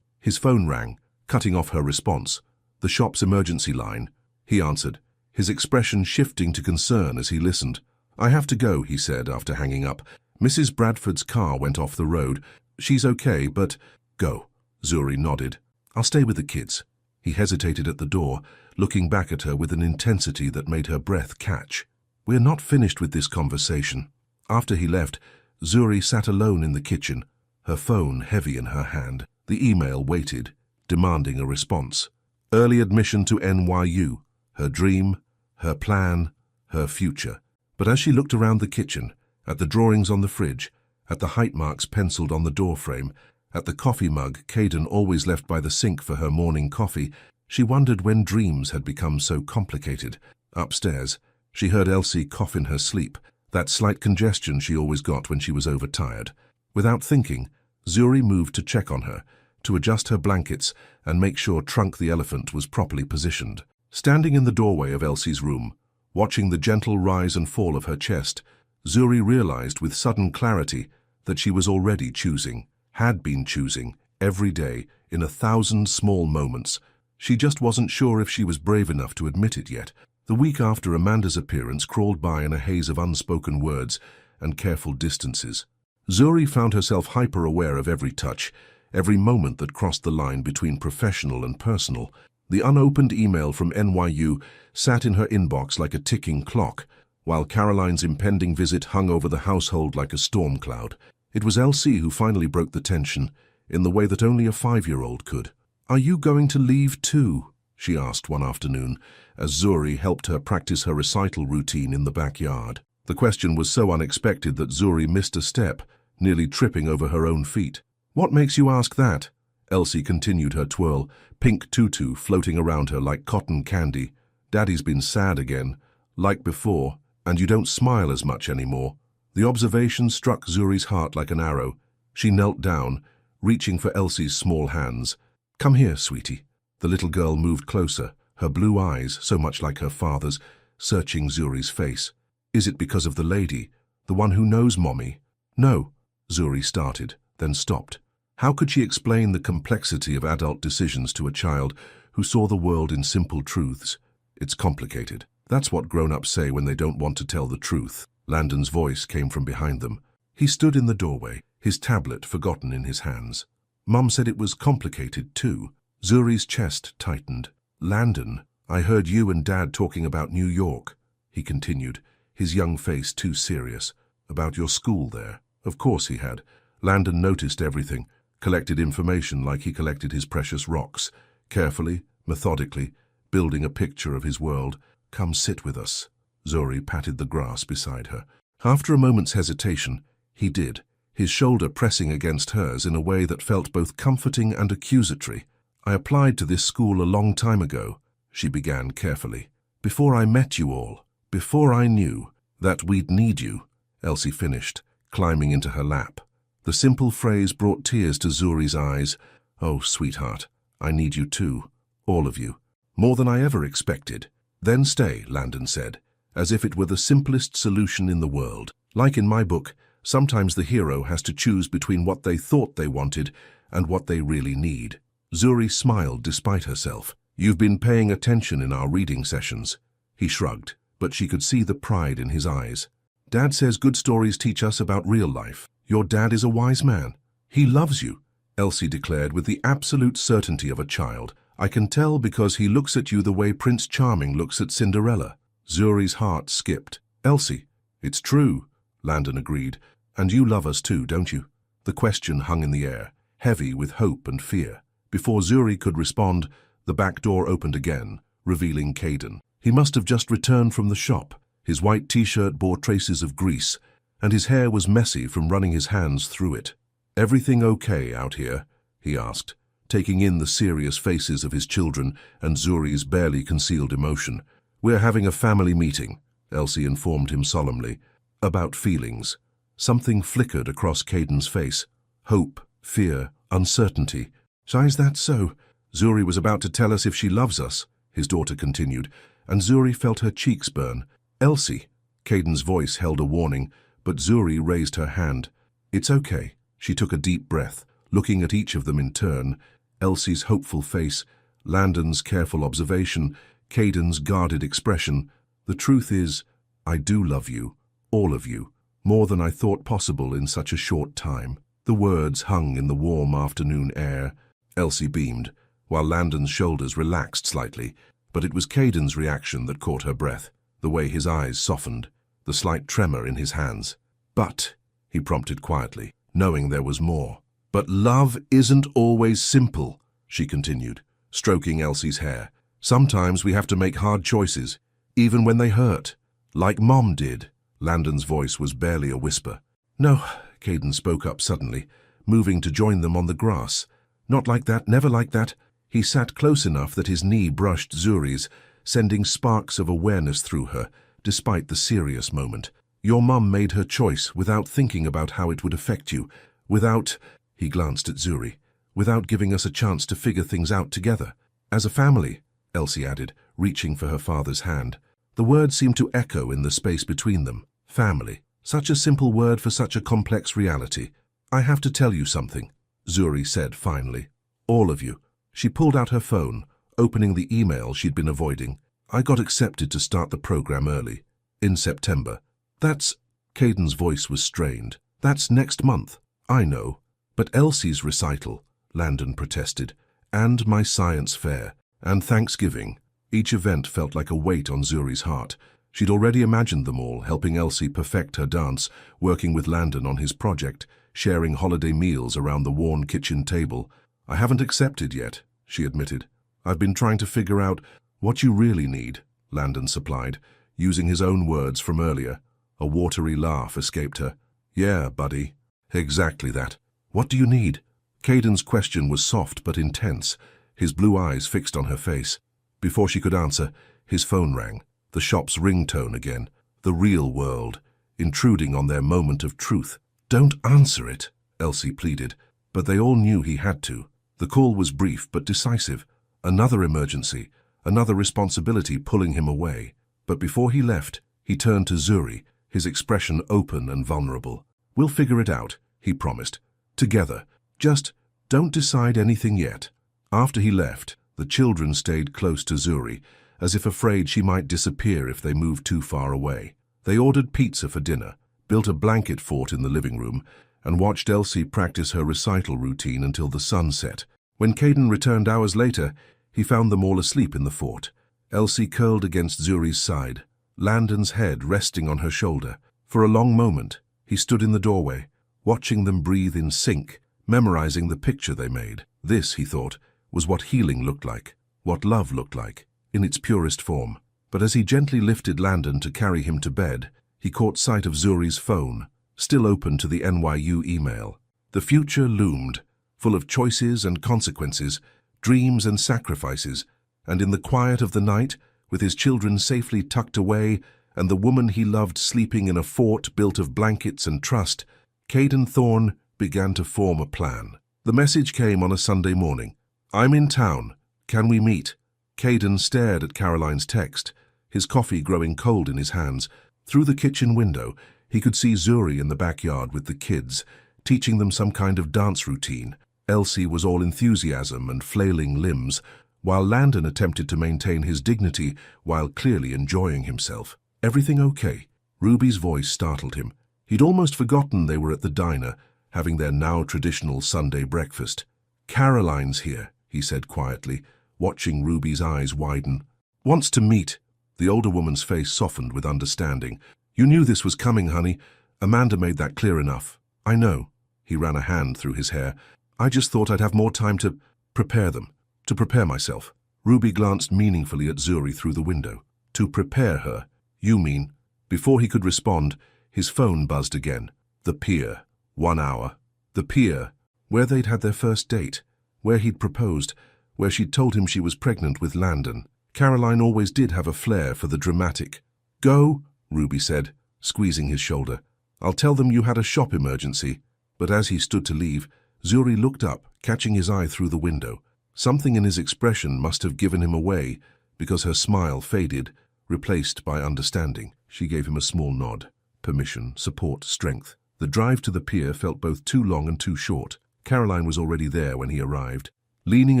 [SPEAKER 1] His phone rang, cutting off her response. "The shop's emergency line," he answered, his expression shifting to concern as he listened. "I have to go," he said after hanging up. "Mrs. Bradford's car went off the road. She's okay, but—" "Go." Zuri nodded. "I'll stay with the kids." He hesitated at the door, looking back at her with an intensity that made her breath catch. "We're not finished with this conversation." After he left, Zuri sat alone in the kitchen, her phone heavy in her hand. The email waited, demanding a response. Early admission to NYU, her dream, her plan, her future. But as she looked around the kitchen, at the drawings on the fridge, at the height marks penciled on the doorframe, at the coffee mug Caden always left by the sink for her morning coffee, she wondered when dreams had become so complicated. Upstairs, she heard Elsie cough in her sleep, that slight congestion she always got when she was overtired. Without thinking, Zuri moved to check on her, to adjust her blankets and make sure Trunk the elephant was properly positioned. Standing in the doorway of Elsie's room, watching the gentle rise and fall of her chest, Zuri realized with sudden clarity that she was already choosing, had been choosing, every day, in 1,000 small moments. She just wasn't sure if she was brave enough to admit it yet. The week after Amanda's appearance crawled by in a haze of unspoken words and careful distances. Zuri found herself hyper-aware of every touch, every moment that crossed the line between professional and personal. The unopened email from NYU sat in her inbox like a ticking clock, while Caroline's impending visit hung over the household like a storm cloud. It was Elsie who finally broke the tension, in the way that only a 5-year-old could. "Are you going to leave too?" she asked one afternoon, as Zuri helped her practice her recital routine in the backyard. The question was so unexpected that Zuri missed a step, nearly tripping over her own feet. "What makes you ask that?" Elsie continued her twirl, pink tutu floating around her like cotton candy. "Daddy's been sad again, like before, and you don't smile as much anymore." The observation struck Zuri's heart like an arrow. She knelt down, reaching for Elsie's small hands. "Come here, sweetie." The little girl moved closer, her blue eyes, so much like her father's, searching Zuri's face. "Is it because of the lady, the one who knows Mommy?" "No," Zuri started, then stopped. How could she explain the complexity of adult decisions to a child who saw the world in simple truths? "It's complicated. That's what grown-ups say when they don't want to tell the truth." Landon's voice came from behind them. He stood in the doorway, his tablet forgotten in his hands. "Mum said it was complicated too." Zuri's chest tightened. "Landon, I heard you and Dad talking about New York," he continued, his young face too serious. "About your school there." Of course he had. Landon noticed everything, collected information like he collected his precious rocks, carefully, methodically, building a picture of his world. "Come sit with us." Zuri patted the grass beside her. After a moment's hesitation, he did, his shoulder pressing against hers in a way that felt both comforting and accusatory. "I applied to this school a long time ago," she began carefully. "Before I met you all, before I knew that we'd need you," Elsie finished, climbing into her lap. The simple phrase brought tears to Zuri's eyes. "Oh, sweetheart, I need you too, all of you, more than I ever expected." "Then stay," Landon said, as if it were the simplest solution in the world. "Like in my book, sometimes the hero has to choose between what they thought they wanted and what they really need." Zuri smiled despite herself. "You've been paying attention in our reading sessions." He shrugged, but she could see the pride in his eyes. "Dad says good stories teach us about real life. Your dad is a wise man. He loves you," Elsie declared with the absolute certainty of a child. "I can tell because he looks at you the way Prince Charming looks at Cinderella." Zuri's heart skipped. "Elsie, it's true," Landon agreed. "And you love us too, don't you?" The question hung in the air, heavy with hope and fear. Before Zuri could respond, the back door opened again, revealing Caden. He must have just returned from the shop. His white t-shirt bore traces of grease, and his hair was messy from running his hands through it. "Everything okay out here?" he asked, taking in the serious faces of his children and Zuri's barely concealed emotion. "We're having a family meeting," Elsie informed him solemnly, "about feelings." Something flickered across Caden's face. Hope, fear, uncertainty. "Is that so?" "Zuri was about to tell us if she loves us," his daughter continued, and Zuri felt her cheeks burn. "Elsie," Caden's voice held a warning, but Zuri raised her hand. "It's okay." She took a deep breath, looking at each of them in turn. Elsie's hopeful face, Landon's careful observation, Caden's guarded expression. "The truth is, I do love you, all of you, more than I thought possible in such a short time." The words hung in the warm afternoon air. Elsie beamed, while Landon's shoulders relaxed slightly, but it was Caden's reaction that caught her breath, the way his eyes softened, the slight tremor in his hands. "But," he prompted quietly, knowing there was more. "But love isn't always simple," she continued, stroking Elsie's hair. "Sometimes we have to make hard choices, even when they hurt. Like Mom did." Landon's voice was barely a whisper. "No," Caden spoke up suddenly, moving to join them on the grass. "Not like that, never like that." He sat close enough that his knee brushed Zuri's, sending sparks of awareness through her, despite the serious moment. "Your mum made her choice without thinking about how it would affect you, without," he glanced at Zuri, without giving us a chance to figure things out together. As a family, Elsie added, reaching for her father's hand. The word seemed to echo in the space between them. Family. Such a simple word for such a complex reality. I have to tell you something, Zuri said finally. All of you. She pulled out her phone, opening the email she'd been avoiding. I got accepted to start the program early. In September. That's... Caden's voice was strained. That's next month. I know. But Elsie's recital, Landon protested, and my science fair, and Thanksgiving. Each event felt like a weight on Zuri's heart. She'd already imagined them all, helping Elsie perfect her dance, working with Landon on his project, sharing holiday meals around the worn kitchen table. I haven't accepted yet, she admitted. I've been trying to figure out what you really need, Landon supplied, using his own words from earlier. A watery laugh escaped her. Yeah, buddy. Exactly that. What do you need? Caden's question was soft but intense, his blue eyes fixed on her face. Before she could answer, his phone rang, the shop's ringtone again, the real world, intruding on their moment of truth. Don't answer it, Elsie pleaded, but they all knew he had to. The call was brief but decisive. Another emergency, another responsibility pulling him away. But before he left, he turned to Zuri, his expression open and vulnerable. We'll figure it out, he promised. Together. Just don't decide anything yet. After he left, the children stayed close to Zuri, as if afraid she might disappear if they moved too far away. They ordered pizza for dinner, built a blanket fort in the living room, and watched Elsie practice her recital routine until the sun set. When Caden returned hours later, he found them all asleep in the fort. Elsie curled against Zuri's side, Landon's head resting on her shoulder. For a long moment, he stood in the doorway, watching them breathe in sync, memorizing the picture they made. This, he thought, was what healing looked like, what love looked like, in its purest form. But as he gently lifted Landon to carry him to bed, he caught sight of Zuri's phone, still open to the NYU email. The future loomed, full of choices and consequences, dreams and sacrifices, and in the quiet of the night, with his children safely tucked away and the woman he loved sleeping in a fort built of blankets and trust, Caden Thorne began to form a plan. The message came on a Sunday morning. I'm in town. Can we meet? Caden stared at Caroline's text, his coffee growing cold in his hands. Through the kitchen window, he could see Zuri in the backyard with the kids, teaching them some kind of dance routine. Elsie was all enthusiasm and flailing limbs, while Landon attempted to maintain his dignity while clearly enjoying himself. Everything okay? Ruby's voice startled him. He'd almost forgotten they were at the diner, having their now traditional Sunday breakfast. Caroline's here, he said quietly, watching Ruby's eyes widen. Wants to meet. The older woman's face softened with understanding. You knew this was coming, honey. Amanda made that clear enough. I know. He ran a hand through his hair. I just thought I'd have more time to prepare them. To prepare myself. Ruby glanced meaningfully at Zuri through the window. To prepare her. You mean? Before he could respond, his phone buzzed again. The pier. 1 hour. The pier. Where they'd had their first date. Where he'd proposed. Where she'd told him she was pregnant with Landon. Caroline always did have a flair for the dramatic. Go, Ruby said, squeezing his shoulder. I'll tell them you had a shop emergency. But as he stood to leave, Zuri looked up, catching his eye through the window. Something in his expression must have given him away, because her smile faded, replaced by understanding. She gave him a small nod. Permission, support, strength. The drive to the pier felt both too long and too short. Caroline was already there when he arrived, leaning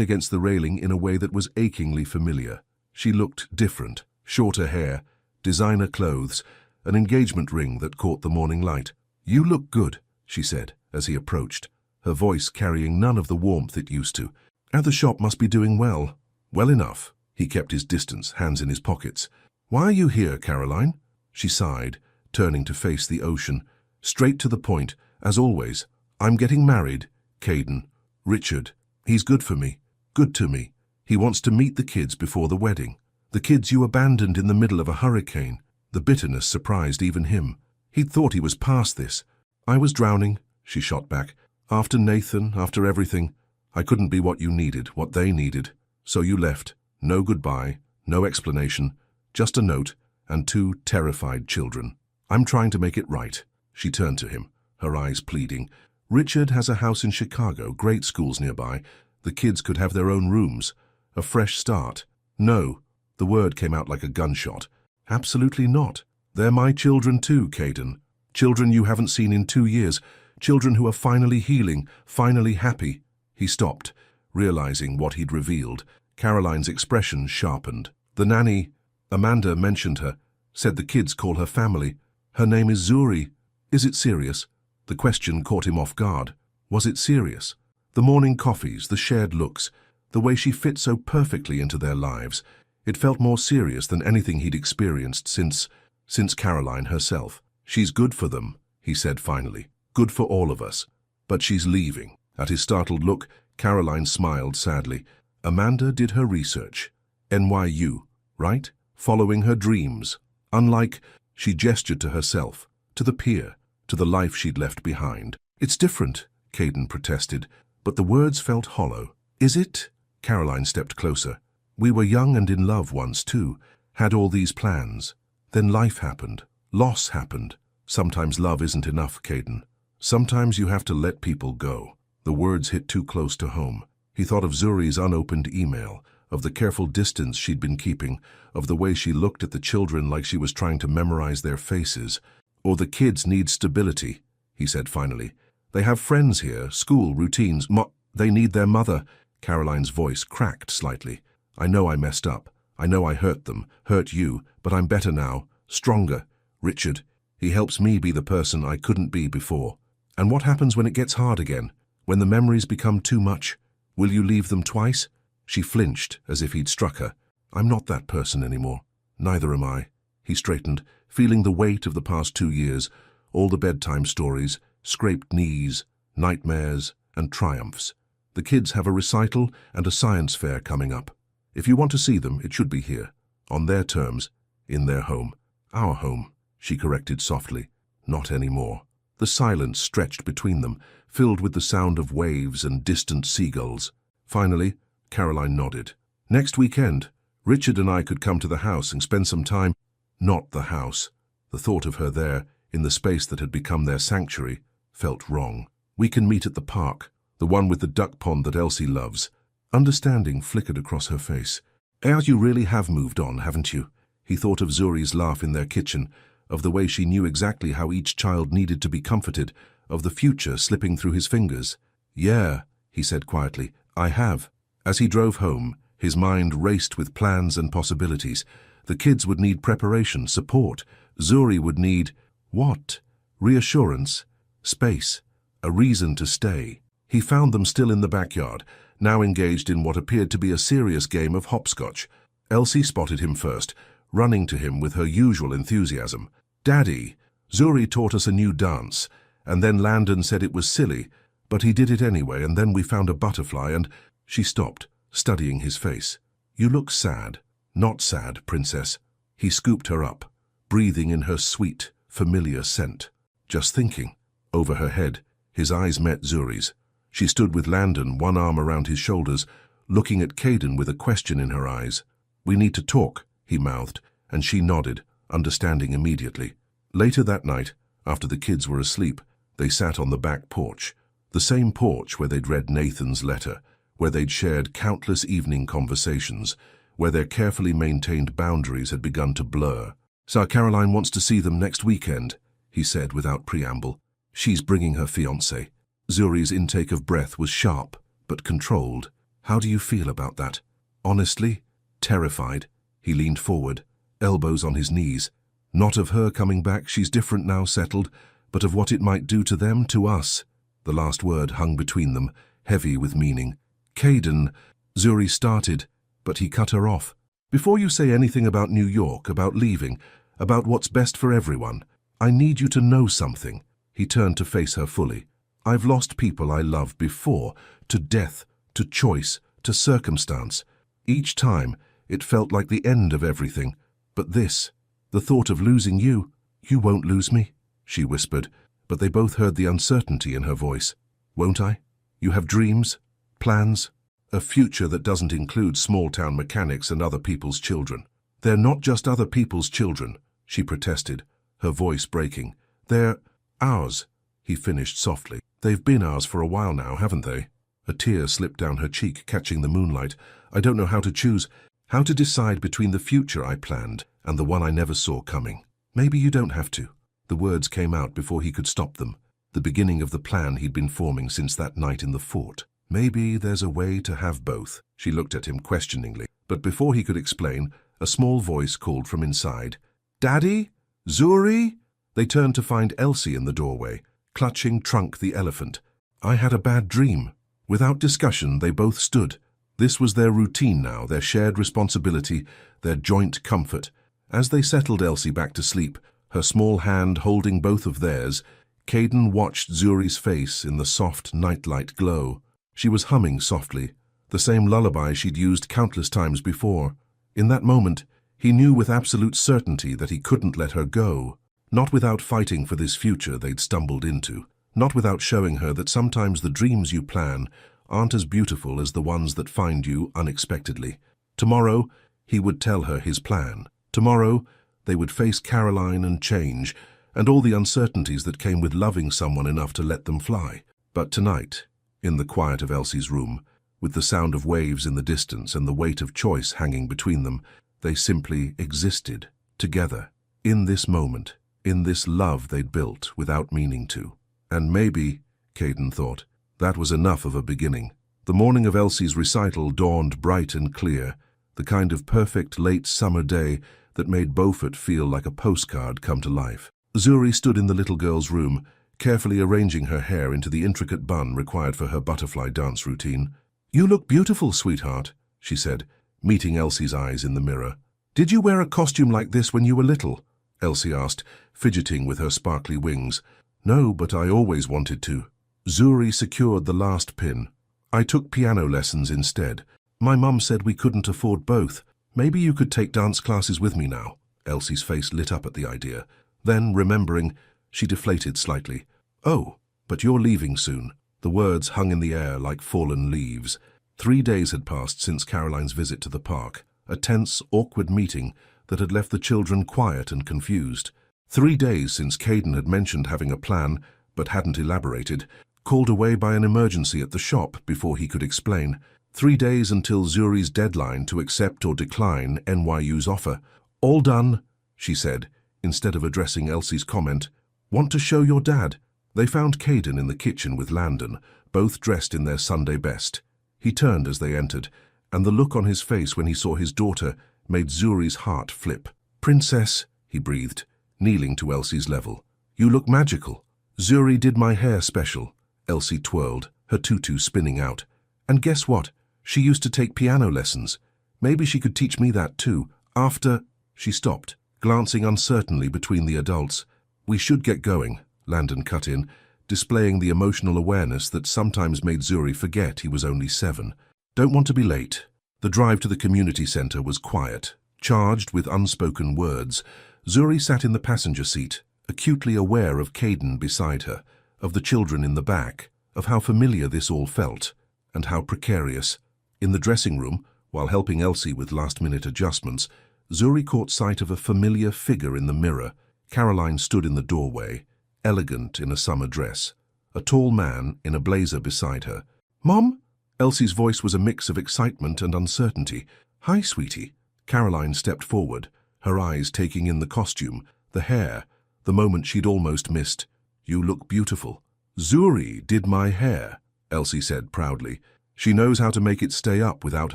[SPEAKER 1] against the railing in a way that was achingly familiar. She looked different. Shorter hair, designer clothes, an engagement ring that caught the morning light. You look good, she said, as he approached, her voice carrying none of the warmth it used to. And the shop must be doing well. Well enough. He kept his distance, hands in his pockets. Why are you here, Caroline? She sighed, turning to face the ocean. Straight to the point, as always. I'm getting married, Caden. Richard. He's good for me. Good to me. He wants to meet the kids before the wedding. The kids you abandoned in the middle of a hurricane. The bitterness surprised even him. He'd thought he was past this. I was drowning, she shot back. After Nathan, after everything. I couldn't be what you needed, what they needed. So you left. No goodbye, no explanation, just a note and 2 terrified children. I'm trying to make it right. She turned to him, her eyes pleading. Richard has a house in Chicago, great schools nearby. The kids could have their own rooms. A fresh start. No, the word came out like a gunshot. Absolutely not. They're my children too, Caden. Children you haven't seen in 2 years. Children who are finally healing, finally happy. He stopped, realizing what he'd revealed. Caroline's expression sharpened. The nanny, Amanda, mentioned her, said the kids call her family. Her name is Zuri. Is it serious? The question caught him off guard. Was it serious? The morning coffees, the shared looks, the way she fit so perfectly into their lives. It felt more serious than anything he'd experienced since Caroline herself. She's good for them, he said finally. Good for all of us. But she's leaving. At his startled look, Caroline smiled sadly. Amanda did her research. NYU, right? Following her dreams. Unlike, she gestured to herself, to the pier, to the life she'd left behind. It's different, Caden protested, but the words felt hollow. Is it? Caroline stepped closer. We were young and in love once too, had all these plans. Then life happened. Loss happened. Sometimes love isn't enough, Caden. Sometimes you have to let people go. The words hit too close to home. He thought of Zuri's unopened email, of the careful distance she'd been keeping, of the way she looked at the children like she was trying to memorize their faces. Or the kids need stability, he said finally. They have friends here, school, routines. They need their mother. Caroline's voice cracked slightly. I know I messed up. I know I hurt them, hurt you, but I'm better now, stronger. Richard, he helps me be the person I couldn't be before. And what happens when it gets hard again? When the memories become too much? Will you leave them twice? She flinched, as if he'd struck her. I'm not that person anymore. Neither am I. He straightened, feeling the weight of the past 2 years, all the bedtime stories, scraped knees, nightmares, and triumphs. The kids have a recital and a science fair coming up. If you want to see them, it should be here, on their terms, in their home. Our home, she corrected softly. Not anymore. The silence stretched between them, filled with the sound of waves and distant seagulls. Finally, Caroline nodded. Next weekend, Richard and I could come to the house and spend some time. Not the house. The thought of her there, in the space that had become their sanctuary, felt wrong. We can meet at the park, the one with the duck pond that Elsie loves. Understanding flickered across her face. You really have moved on, haven't you? He thought of Zuri's laugh in their kitchen, of the way she knew exactly how each child needed to be comforted, of the future slipping through his fingers. Yeah, he said quietly, I have. As he drove home, his mind raced with plans and possibilities. The kids would need preparation, support. Zuri would need, what? Reassurance, space, a reason to stay. He found them still in the backyard, now engaged in what appeared to be a serious game of hopscotch. Elsie spotted him first, running to him with her usual enthusiasm. Daddy, Zuri taught us a new dance, and then Landon said it was silly, but he did it anyway, and then we found a butterfly and... She stopped, studying his face. You look sad. Not sad, princess. He scooped her up, breathing in her sweet, familiar scent. Just thinking. Over her head, his eyes met Zuri's. She stood with Landon, one arm around his shoulders, looking at Caden with a question in her eyes. We need to talk, he mouthed, and she nodded, understanding immediately. Later that night, after the kids were asleep, they sat on the back porch. The same porch where they'd read Nathan's letter, where they'd shared countless evening conversations, where their carefully maintained boundaries had begun to blur. So Caroline wants to see them next weekend, he said without preamble. She's bringing her fiancé. Zuri's intake of breath was sharp, but controlled. How do you feel about that? Honestly? Terrified. He leaned forward, elbows on his knees. Not of her coming back, she's different now, settled, but of what it might do to them, to us. The last word hung between them, heavy with meaning. Caden, Zuri started, but he cut her off. Before you say anything about New York, about leaving, about what's best for everyone, I need you to know something. He turned to face her fully. I've lost people I loved before, to death, to choice, to circumstance. Each time, it felt like the end of everything. But this, the thought of losing you won't lose me, she whispered, but they both heard the uncertainty in her voice. Won't I? You have dreams, plans, a future that doesn't include small-town mechanics and other people's children. They're not just other people's children, she protested, her voice breaking. They're ours, he finished softly. They've been ours for a while now, haven't they? A tear slipped down her cheek, catching the moonlight. I don't know how to choose, how to decide between the future I planned and the one I never saw coming. Maybe you don't have to. The words came out before he could stop them, the beginning of the plan he'd been forming since that night in the fort. Maybe there's a way to have both. She looked at him questioningly, but before he could explain, a small voice called from inside. Daddy? Zuri? They turned to find Elsie in the doorway, clutching Trunk the elephant. I had a bad dream. Without discussion, they both stood. This was their routine now, their shared responsibility, their joint comfort. As they settled Elsie back to sleep, her small hand holding both of theirs, Caden watched Zuri's face in the soft nightlight glow. She was humming softly, the same lullaby she'd used countless times before. In that moment, he knew with absolute certainty that he couldn't let her go. Not without fighting for this future they'd stumbled into. Not without showing her that sometimes the dreams you plan aren't as beautiful as the ones that find you unexpectedly. Tomorrow, he would tell her his plan. Tomorrow, they would face Caroline and change, and all the uncertainties that came with loving someone enough to let them fly. But tonight, in the quiet of Elsie's room, with the sound of waves in the distance and the weight of choice hanging between them, they simply existed, together, in this moment, in this love they'd built without meaning to. And maybe, Caden thought, that was enough of a beginning. The morning of Elsie's recital dawned bright and clear, the kind of perfect late summer day that made Beaufort feel like a postcard come to life. Zuri stood in the little girl's room, carefully arranging her hair into the intricate bun required for her butterfly dance routine. You look beautiful, sweetheart, she said, meeting Elsie's eyes in the mirror. Did you wear a costume like this when you were little? Elsie asked, fidgeting with her sparkly wings. No, but I always wanted to. Zuri secured the last pin. I took piano lessons instead. My mum said we couldn't afford both. Maybe you could take dance classes with me now. Elsie's face lit up at the idea. Then, remembering, she deflated slightly. Oh, but you're leaving soon. The words hung in the air like fallen leaves. 3 days had passed since Caroline's visit to the park, a tense, awkward meeting that had left the children quiet and confused. 3 days since Caden had mentioned having a plan, but hadn't elaborated, called away by an emergency at the shop before he could explain. 3 days until Zuri's deadline to accept or decline NYU's offer. All done, she said, instead of addressing Elsie's comment. Want to show your dad? They found Caden in the kitchen with Landon, both dressed in their Sunday best. He turned as they entered, and the look on his face when he saw his daughter made Zuri's heart flip. Princess, he breathed, kneeling to Elsie's level. You look magical. Zuri did my hair special. Elsie twirled, her tutu spinning out. And guess what? She used to take piano lessons. Maybe she could teach me that too. After... She stopped, glancing uncertainly between the adults. We should get going, Landon cut in, displaying the emotional awareness that sometimes made Zuri forget he was only 7. Don't want to be late. The drive to the community center was quiet, charged with unspoken words. Zuri sat in the passenger seat, acutely aware of Caden beside her, of the children in the back, of how familiar this all felt, and how precarious. In the dressing room, while helping Elsie with last-minute adjustments, Zuri caught sight of a familiar figure in the mirror. Caroline stood in the doorway, elegant in a summer dress, a tall man in a blazer beside her. Mom? Elsie's voice was a mix of excitement and uncertainty. Hi, sweetie. Caroline stepped forward, her eyes taking in the costume, the hair, the moment she'd almost missed. You look beautiful. Zuri did my hair, Elsie said proudly. She knows how to make it stay up without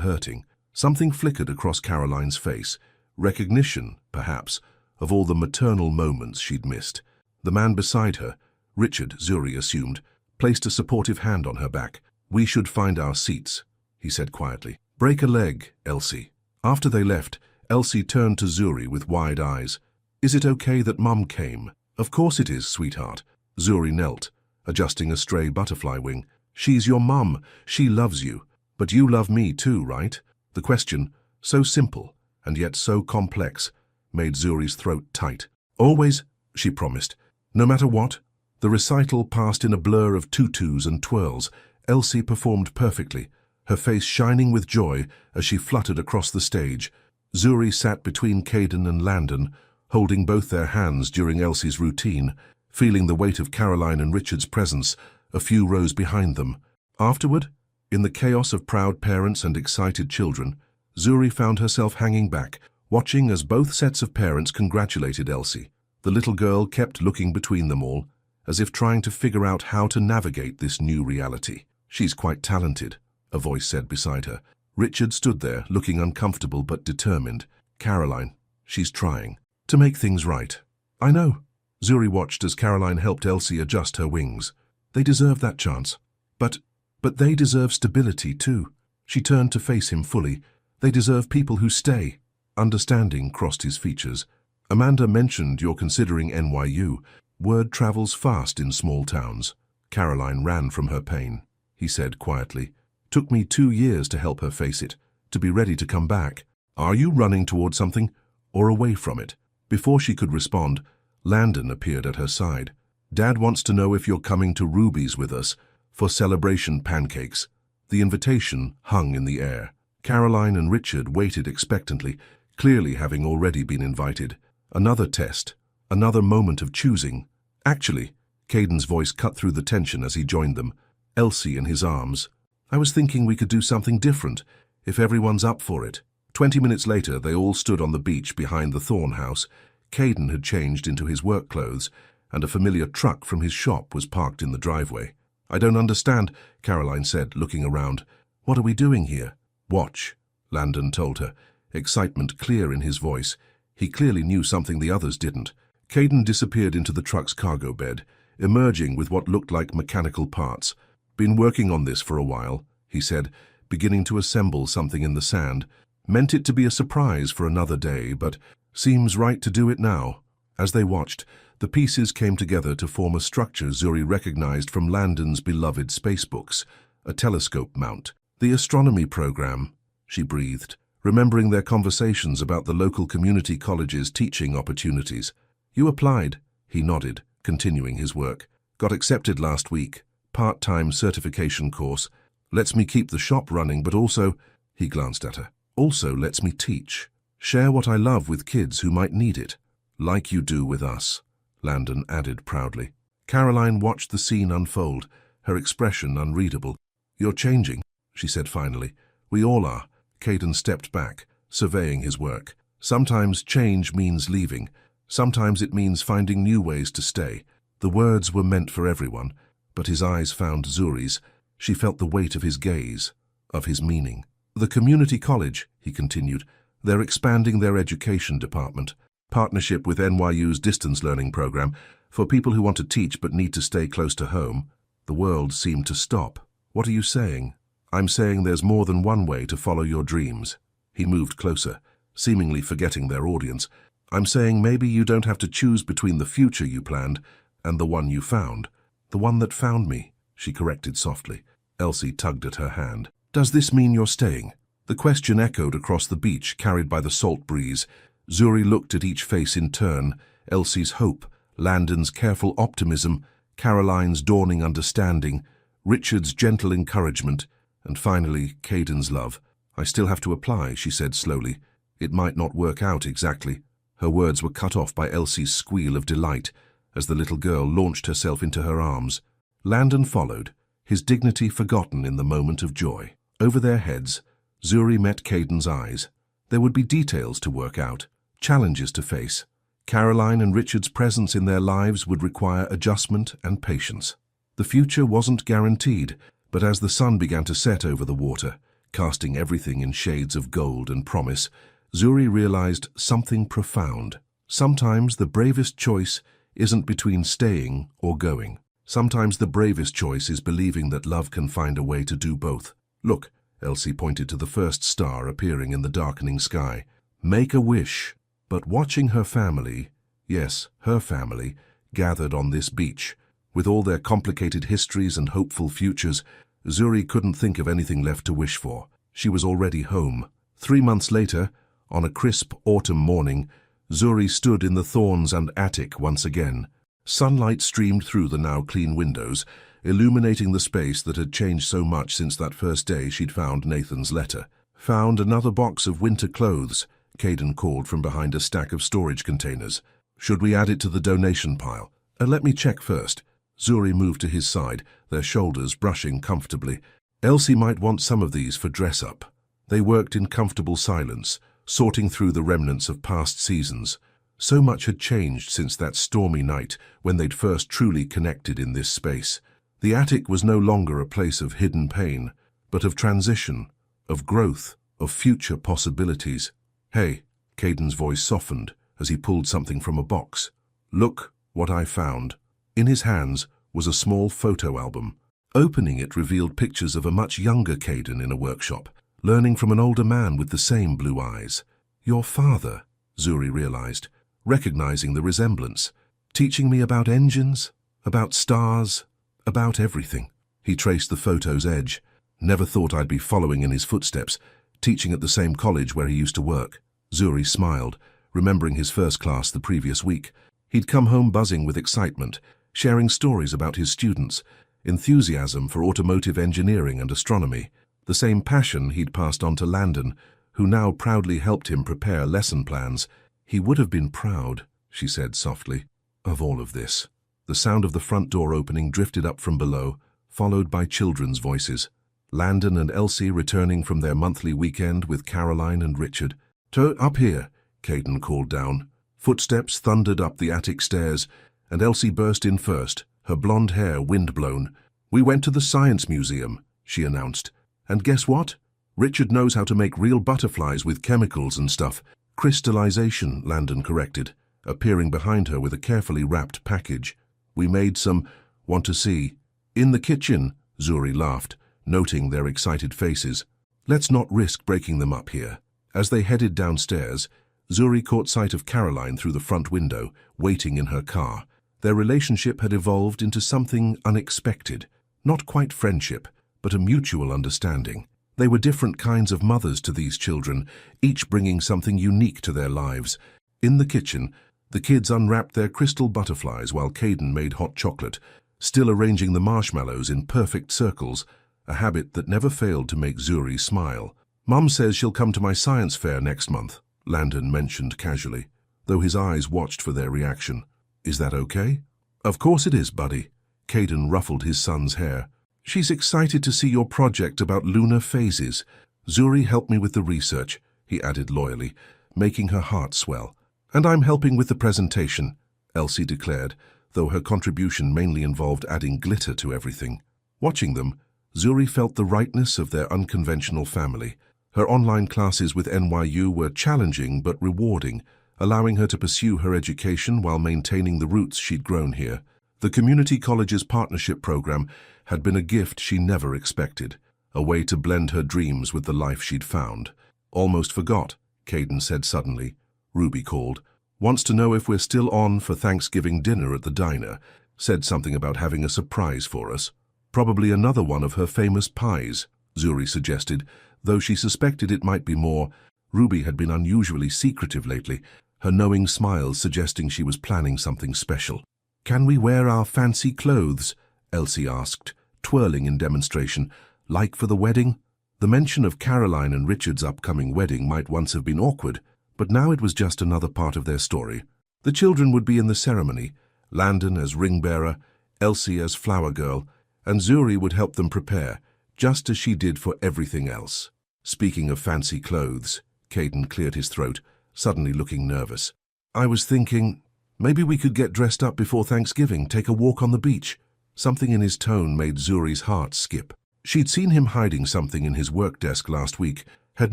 [SPEAKER 1] hurting. Something flickered across Caroline's face. Recognition, perhaps, of all the maternal moments she'd missed. The man beside her, Richard, Zuri assumed, placed a supportive hand on her back. We should find our seats, he said quietly. Break a leg, Elsie. After they left, Elsie turned to Zuri with wide eyes. Is it okay that Mum came? Of course it is, sweetheart. Zuri knelt, adjusting a stray butterfly wing. She's your mum. She loves you. But you love me too, right? The question, so simple and yet so complex, made Zuri's throat tight. Always, she promised. No matter what. The recital passed in a blur of tutus and twirls. Elsie performed perfectly, her face shining with joy as she fluttered across the stage. Zuri sat between Caden and Landon, holding both their hands during Elsie's routine, feeling the weight of Caroline and Richard's presence, a few rows behind them. Afterward, in the chaos of proud parents and excited children, Zuri found herself hanging back, watching as both sets of parents congratulated Elsie. The little girl kept looking between them all, as if trying to figure out how to navigate this new reality. "She's quite talented," a voice said beside her. Richard stood there, looking uncomfortable but determined. "Caroline, she's trying to make things right." "I know." Zuri watched as Caroline helped Elsie adjust her wings. "They deserve that chance. But they deserve stability too." She turned to face him fully. "They deserve people who stay." Understanding crossed his features. "Amanda mentioned you're considering NYU. Word travels fast in small towns." Caroline ran from her pain. He said quietly, "Took me 2 years to help her face it, to be ready to come back." "Are you running toward something or away from it?" Before she could respond, Landon appeared at her side. "Dad wants to know if you're coming to Ruby's with us for celebration pancakes." The invitation hung in the air. Caroline and Richard waited expectantly, clearly having already been invited. Another test, another moment of choosing. "Actually," Caden's voice cut through the tension as he joined them, Elsie in his arms, "I was thinking we could do something different, if everyone's up for it." 20 minutes later, they all stood on the beach behind the Thorn house. Caden had changed into his work clothes, and a familiar truck from his shop was parked in the driveway. "I don't understand," Caroline said, looking around. "What are we doing here?" "Watch," Landon told her, excitement clear in his voice. He clearly knew something the others didn't. Caden disappeared into the truck's cargo bed, emerging with what looked like mechanical parts. "Been working on this for a while," he said, beginning to assemble something in the sand. "Meant it to be a surprise for another day, but seems right to do it now." As they watched, the pieces came together to form a structure Zuri recognized from Landon's beloved spacebooks, a telescope mount. "The astronomy program," she breathed, remembering their conversations about the local community college's teaching opportunities. "You applied," he nodded, continuing his work. "Got accepted last week. Part-time certification course. Lets me keep the shop running, but also," he glanced at her, "also lets me teach. Share what I love with kids who might need it. Like you do with us," Landon added proudly. Caroline watched the scene unfold, her expression unreadable. "You're changing," she said finally. "We all are." Caden stepped back, surveying his work. "Sometimes change means leaving. Sometimes it means finding new ways to stay." The words were meant for everyone, but his eyes found Zuri's. She felt the weight of his gaze, of his meaning. "The community college," he continued, "they're expanding their education department. Partnership with NYU's distance learning program for people who want to teach but need to stay close to home." The world seemed to stop. "What are you saying?" "I'm saying there's more than one way to follow your dreams." He moved closer, seemingly forgetting their audience. "I'm saying maybe you don't have to choose between the future you planned and the one you found." "The one that found me," she corrected softly. Elsie tugged at her hand. "Does this mean you're staying?" The question echoed across the beach, carried by the salt breeze. Zuri looked at each face in turn, Elsie's hope, Landon's careful optimism, Caroline's dawning understanding, Richard's gentle encouragement, and finally Caden's love. "I still have to apply," she said slowly. "It might not work out exactly." Her words were cut off by Elsie's squeal of delight as the little girl launched herself into her arms. Landon followed, his dignity forgotten in the moment of joy. Over their heads, Zuri met Caden's eyes. There would be details to work out, challenges to face. Caroline and Richard's presence in their lives would require adjustment and patience. The future wasn't guaranteed, but as the sun began to set over the water, casting everything in shades of gold and promise, Zuri realized something profound. Sometimes the bravest choice isn't between staying or going. Sometimes the bravest choice is believing that love can find a way to do both. "Look," Elsie pointed to the first star appearing in the darkening sky. "Make a wish." But watching her family, yes, her family, gathered on this beach, with all their complicated histories and hopeful futures, Zuri couldn't think of anything left to wish for. She was already home. 3 months later, on a crisp autumn morning, Zuri stood in the Thorns and attic once again. Sunlight streamed through the now clean windows, illuminating the space that had changed so much since that first day she'd found Nathan's letter. "Found another box of winter clothes," Caden called from behind a stack of storage containers. "Should we add it to the donation pile?" Let me check first." Zuri moved to his side, their shoulders brushing comfortably. Elsie might want some of these for dress-up. They worked in comfortable silence, sorting through the remnants of past seasons. So much had changed since that stormy night when they'd first truly connected in this space. The attic was no longer a place of hidden pain, but of transition, of growth, of future possibilities. "Hey," Caden's voice softened as he pulled something from a box. "Look what I found." In his hands was a small photo album. Opening it revealed pictures of a much younger Caden in a workshop, learning from an older man with the same blue eyes. "Your father," Zuri realized, recognizing the resemblance. "Teaching me about engines, about stars, about everything." He traced the photo's edge. "Never thought I'd be following in his footsteps, teaching at the same college where he used to work." Zuri smiled, remembering his first class the previous week. He'd come home buzzing with excitement, sharing stories about his students, enthusiasm for automotive engineering and astronomy, the same passion he'd passed on to Landon, who now proudly helped him prepare lesson plans. "He would have been proud," she said softly, "of all of this." The sound of the front door opening drifted up from below, followed by children's voices. Landon and Elsie returning from their monthly weekend with Caroline and Richard. "Up here," Caden called down. Footsteps thundered up the attic stairs, and Elsie burst in first, her blonde hair wind-blown. "We went to the Science Museum," she announced. "And guess what? Richard knows how to make real butterflies with chemicals and stuff." "Crystallization," Landon corrected, appearing behind her with a carefully wrapped package. "We made some. Want to see?" "In the kitchen," Zuri laughed, noting their excited faces. "Let's not risk breaking them up here." As they headed downstairs, Zuri caught sight of Caroline through the front window, waiting in her car. Their relationship had evolved into something unexpected. Not quite friendship, but a mutual understanding. They were different kinds of mothers to these children, each bringing something unique to their lives. In the kitchen, the kids unwrapped their crystal butterflies while Caden made hot chocolate, still arranging the marshmallows in perfect circles, a habit that never failed to make Zuri smile. "Mum says she'll come to my science fair next month," Landon mentioned casually, though his eyes watched for their reaction. "Is that okay?" "Of course it is, buddy." Caden ruffled his son's hair. "She's excited to see your project about lunar phases. Zuri helped me with the research," he added loyally, making her heart swell. "And I'm helping with the presentation," Elsie declared, though her contribution mainly involved adding glitter to everything. Watching them, Zuri felt the rightness of their unconventional family. Her online classes with NYU were challenging but rewarding, allowing her to pursue her education while maintaining the roots she'd grown here. The community college's partnership program had been a gift she never expected, a way to blend her dreams with the life she'd found. "Almost forgot," Caden said suddenly. Ruby called. "Wants to know if we're still on for Thanksgiving dinner at the diner. Said something about having a surprise for us. Probably another one of her famous pies," Zuri suggested, though she suspected it might be more. Ruby had been unusually secretive lately, her knowing smiles suggesting she was planning something special. "Can we wear our fancy clothes?" Elsie asked, twirling in demonstration. "Like for the wedding?" The mention of Caroline and Richard's upcoming wedding might once have been awkward, but now it was just another part of their story. The children would be in the ceremony, Landon as ring-bearer, Elsie as flower girl, and Zuri would help them prepare, just as she did for everything else. "Speaking of fancy clothes," Caden cleared his throat, suddenly looking nervous. "I was thinking, maybe we could get dressed up before Thanksgiving, take a walk on the beach." Something in his tone made Zuri's heart skip. She'd seen him hiding something in his work desk last week, had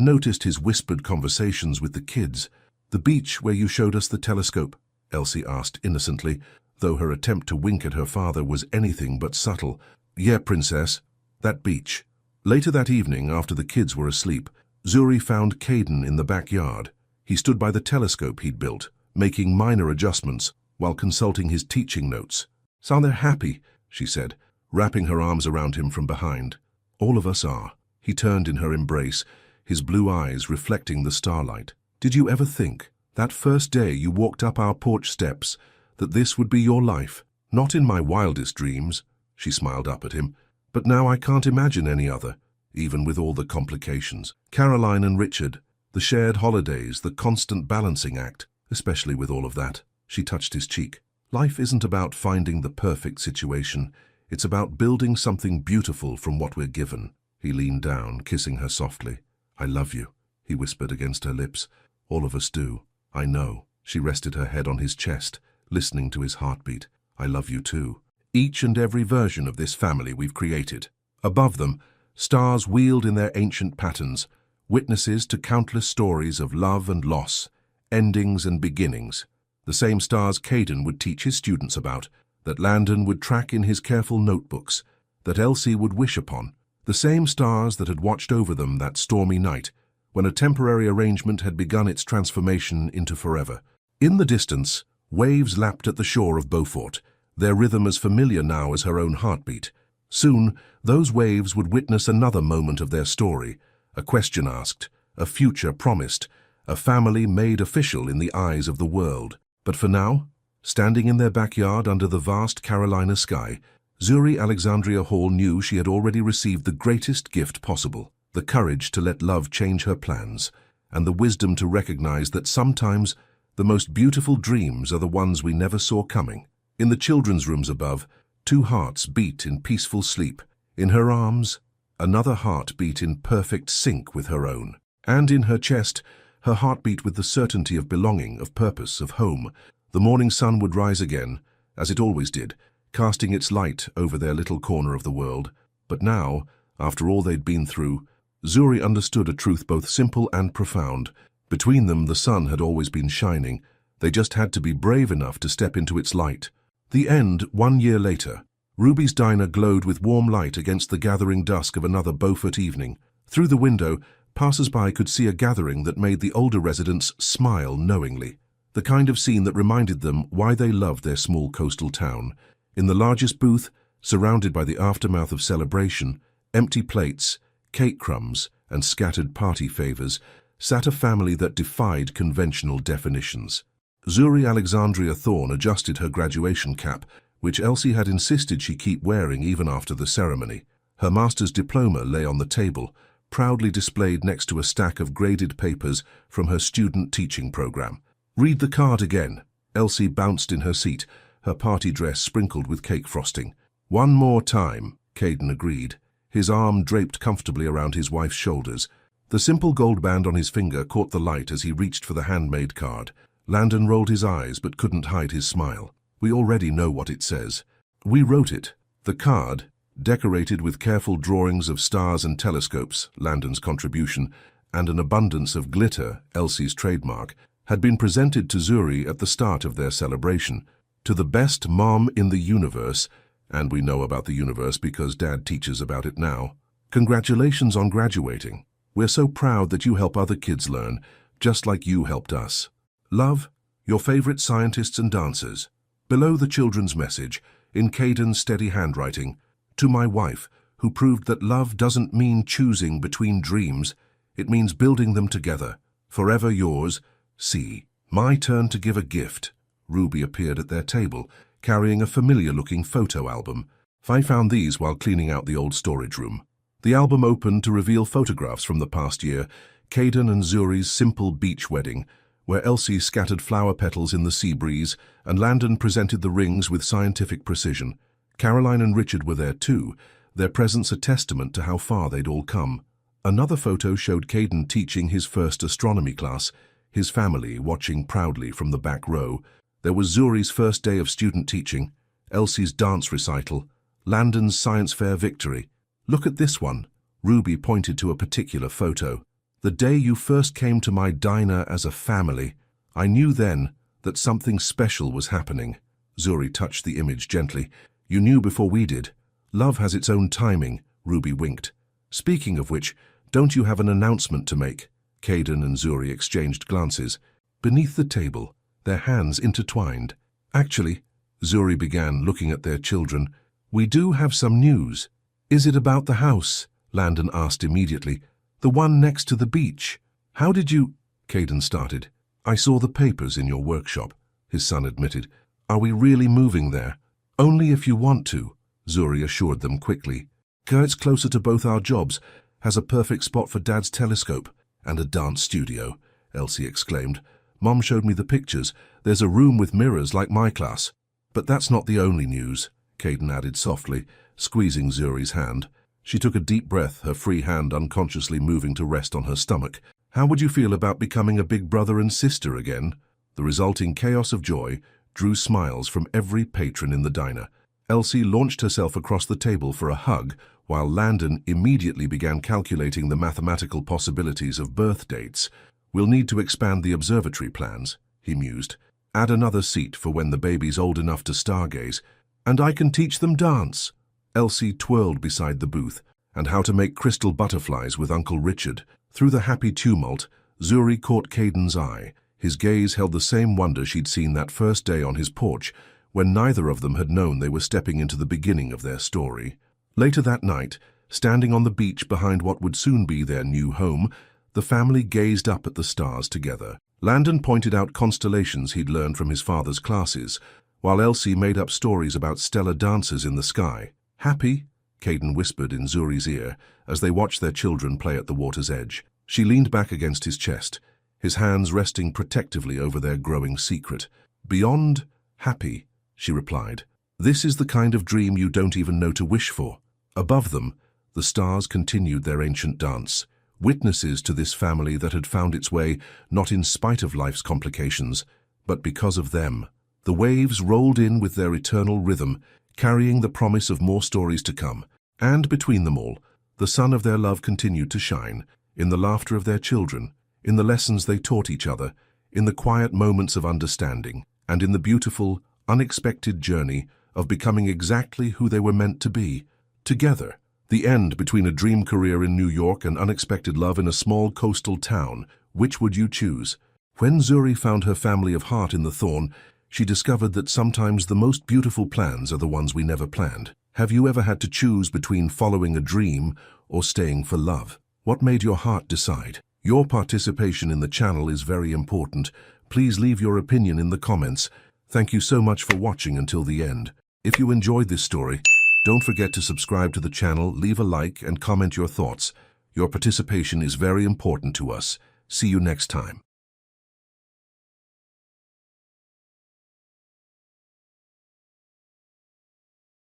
[SPEAKER 1] noticed his whispered conversations with the kids. "The beach where you showed us the telescope?" Elsie asked innocently, though her attempt to wink at her father was anything but subtle. "Yeah, princess, that beach." Later that evening, after the kids were asleep, Zuri found Caden in the backyard. He stood by the telescope he'd built, making minor adjustments while consulting his teaching notes. "So they're happy," she said, wrapping her arms around him from behind. "All of us are." He turned in her embrace, his blue eyes reflecting the starlight. "Did you ever think, that first day you walked up our porch steps, that this would be your life?" "Not in my wildest dreams," she smiled up at him. "But now I can't imagine any other, even with all the complications. Caroline and Richard, the shared holidays, the constant balancing act, especially with all of that." She touched his cheek. Life isn't about finding the perfect situation. It's about building something beautiful from what we're given. He leaned down, kissing her softly. I love you, he whispered against her lips. All of us do. I know. She rested her head on his chest, listening to his heartbeat. I love you too. Each and every version of this family we've created. Above them, stars wheeled in their ancient patterns, witnesses to countless stories of love and loss, endings and beginnings. The same stars Caden would teach his students about, that Landon would track in his careful notebooks, that Elsie would wish upon. The same stars that had watched over them that stormy night, when a temporary arrangement had begun its transformation into forever. In the distance, waves lapped at the shore of Beaufort, their rhythm as familiar now as her own heartbeat. Soon, those waves would witness another moment of their story, a question asked, a future promised, a family made official in the eyes of the world. But for now, standing in their backyard under the vast Carolina sky, Zuri Alexandria Hall knew she had already received the greatest gift possible, the courage to let love change her plans, and the wisdom to recognize that sometimes the most beautiful dreams are the ones we never saw coming. In the children's rooms above, two hearts beat in peaceful sleep. In her arms, another heart beat in perfect sync with her own. And in her chest, her heart beat with the certainty of belonging, of purpose, of home. The morning sun would rise again, as it always did, casting its light over their little corner of the world. But now, after all they'd been through, Zuri understood a truth both simple and profound. Between them, the sun had always been shining. They just had to be brave enough to step into its light. The end, 1 year later. Ruby's diner glowed with warm light against the gathering dusk of another Beaufort evening. Through the window, passers-by could see a gathering that made the older residents smile knowingly, the kind of scene that reminded them why they loved their small coastal town. In the largest booth, surrounded by the aftermath of celebration, empty plates, cake crumbs, and scattered party favors, sat a family that defied conventional definitions. Zuri Alexandria Thorne adjusted her graduation cap, which Elsie had insisted she keep wearing even after the ceremony. Her master's diploma lay on the table, proudly displayed next to a stack of graded papers from her student teaching program. Read the card again. Elsie bounced in her seat, her party dress sprinkled with cake frosting. One more time, Caden agreed, his arm draped comfortably around his wife's shoulders. The simple gold band on his finger caught the light as he reached for the handmade card. Landon rolled his eyes but couldn't hide his smile. We already know what it says. We wrote it. The card, decorated with careful drawings of stars and telescopes, Landon's contribution, and an abundance of glitter, Elsie's trademark, had been presented to Zuri at the start of their celebration. To the best mom in the universe, and we know about the universe because Dad teaches about it now. Congratulations on graduating. We're so proud that you help other kids learn, just like you helped us. Love, your favorite scientists and dancers. Below the children's message, in Caden's steady handwriting, to my wife, who proved that love doesn't mean choosing between dreams, it means building them together. Forever yours, C. My turn to give a gift. Ruby appeared at their table, carrying a familiar-looking photo album. I found these while cleaning out the old storage room. The album opened to reveal photographs from the past year, Caden and Zuri's simple beach wedding, where Elsie scattered flower petals in the sea breeze, and Landon presented the rings with scientific precision. Caroline and Richard were there too, their presence a testament to how far they'd all come. Another photo showed Caden teaching his first astronomy class, his family watching proudly from the back row. There was Zuri's first day of student teaching, Elsie's dance recital, Landon's science fair victory. Look at this one. Ruby pointed to a particular photo. The day you first came to my diner as a family, I knew then that something special was happening. Zuri touched the image gently. You knew before we did. Love has its own timing, Ruby winked. Speaking of which, don't you have an announcement to make? Caden and Zuri exchanged glances. Beneath the table, their hands intertwined. Actually, Zuri began, looking at their children, we do have some news. Is it about the house? Landon asked immediately. The one next to the beach. How did you... Caden started. I saw the papers in your workshop, his son admitted. Are we really moving there? Only if you want to, Zuri assured them quickly. It's closer to both our jobs, has a perfect spot for Dad's telescope. And a dance studio, Elsie exclaimed. Mom showed me the pictures. There's a room with mirrors like my class. But that's not the only news, Caden added softly, squeezing Zuri's hand. She took a deep breath, her free hand unconsciously moving to rest on her stomach. How would you feel about becoming a big brother and sister again? The resulting chaos of joy drew smiles from every patron in the diner. Elsie launched herself across the table for a hug, while Landon immediately began calculating the mathematical possibilities of birth dates. We'll need to expand the observatory plans, he mused. Add another seat for when the baby's old enough to stargaze. And I can teach them dance. Elsie twirled beside the booth, and how to make crystal butterflies with Uncle Richard. Through the happy tumult, Zuri caught Caden's eye. His gaze held the same wonder she'd seen that first day on his porch, when neither of them had known they were stepping into the beginning of their story. Later that night, standing on the beach behind what would soon be their new home, the family gazed up at the stars together. Landon pointed out constellations he'd learned from his father's classes, while Elsie made up stories about stellar dancers in the sky. Happy? Caden whispered in Zuri's ear as they watched their children play at the water's edge. She leaned back against his chest, his hands resting protectively over their growing secret. Beyond happy, she replied. This is the kind of dream you don't even know to wish for. Above them, the stars continued their ancient dance, witnesses to this family that had found its way not in spite of life's complications, but because of them. The waves rolled in with their eternal rhythm, carrying the promise of more stories to come. And between them all, the sun of their love continued to shine, in the laughter of their children, in the lessons they taught each other, in the quiet moments of understanding, and in the beautiful, unexpected journey of becoming exactly who they were meant to be, together. The end between a dream career in New York and unexpected love in a small coastal town. Which would you choose? When Zuri found her family of heart in the thorn, she discovered that sometimes the most beautiful plans are the ones we never planned. Have you ever had to choose between following a dream or staying for love? What made your heart decide? Your participation in the channel is very important. Please leave your opinion in the comments. Thank you so much for watching until the end. If you enjoyed this story, don't forget to subscribe to the channel, leave a like, and comment your thoughts. Your participation is very important to us. See you next time.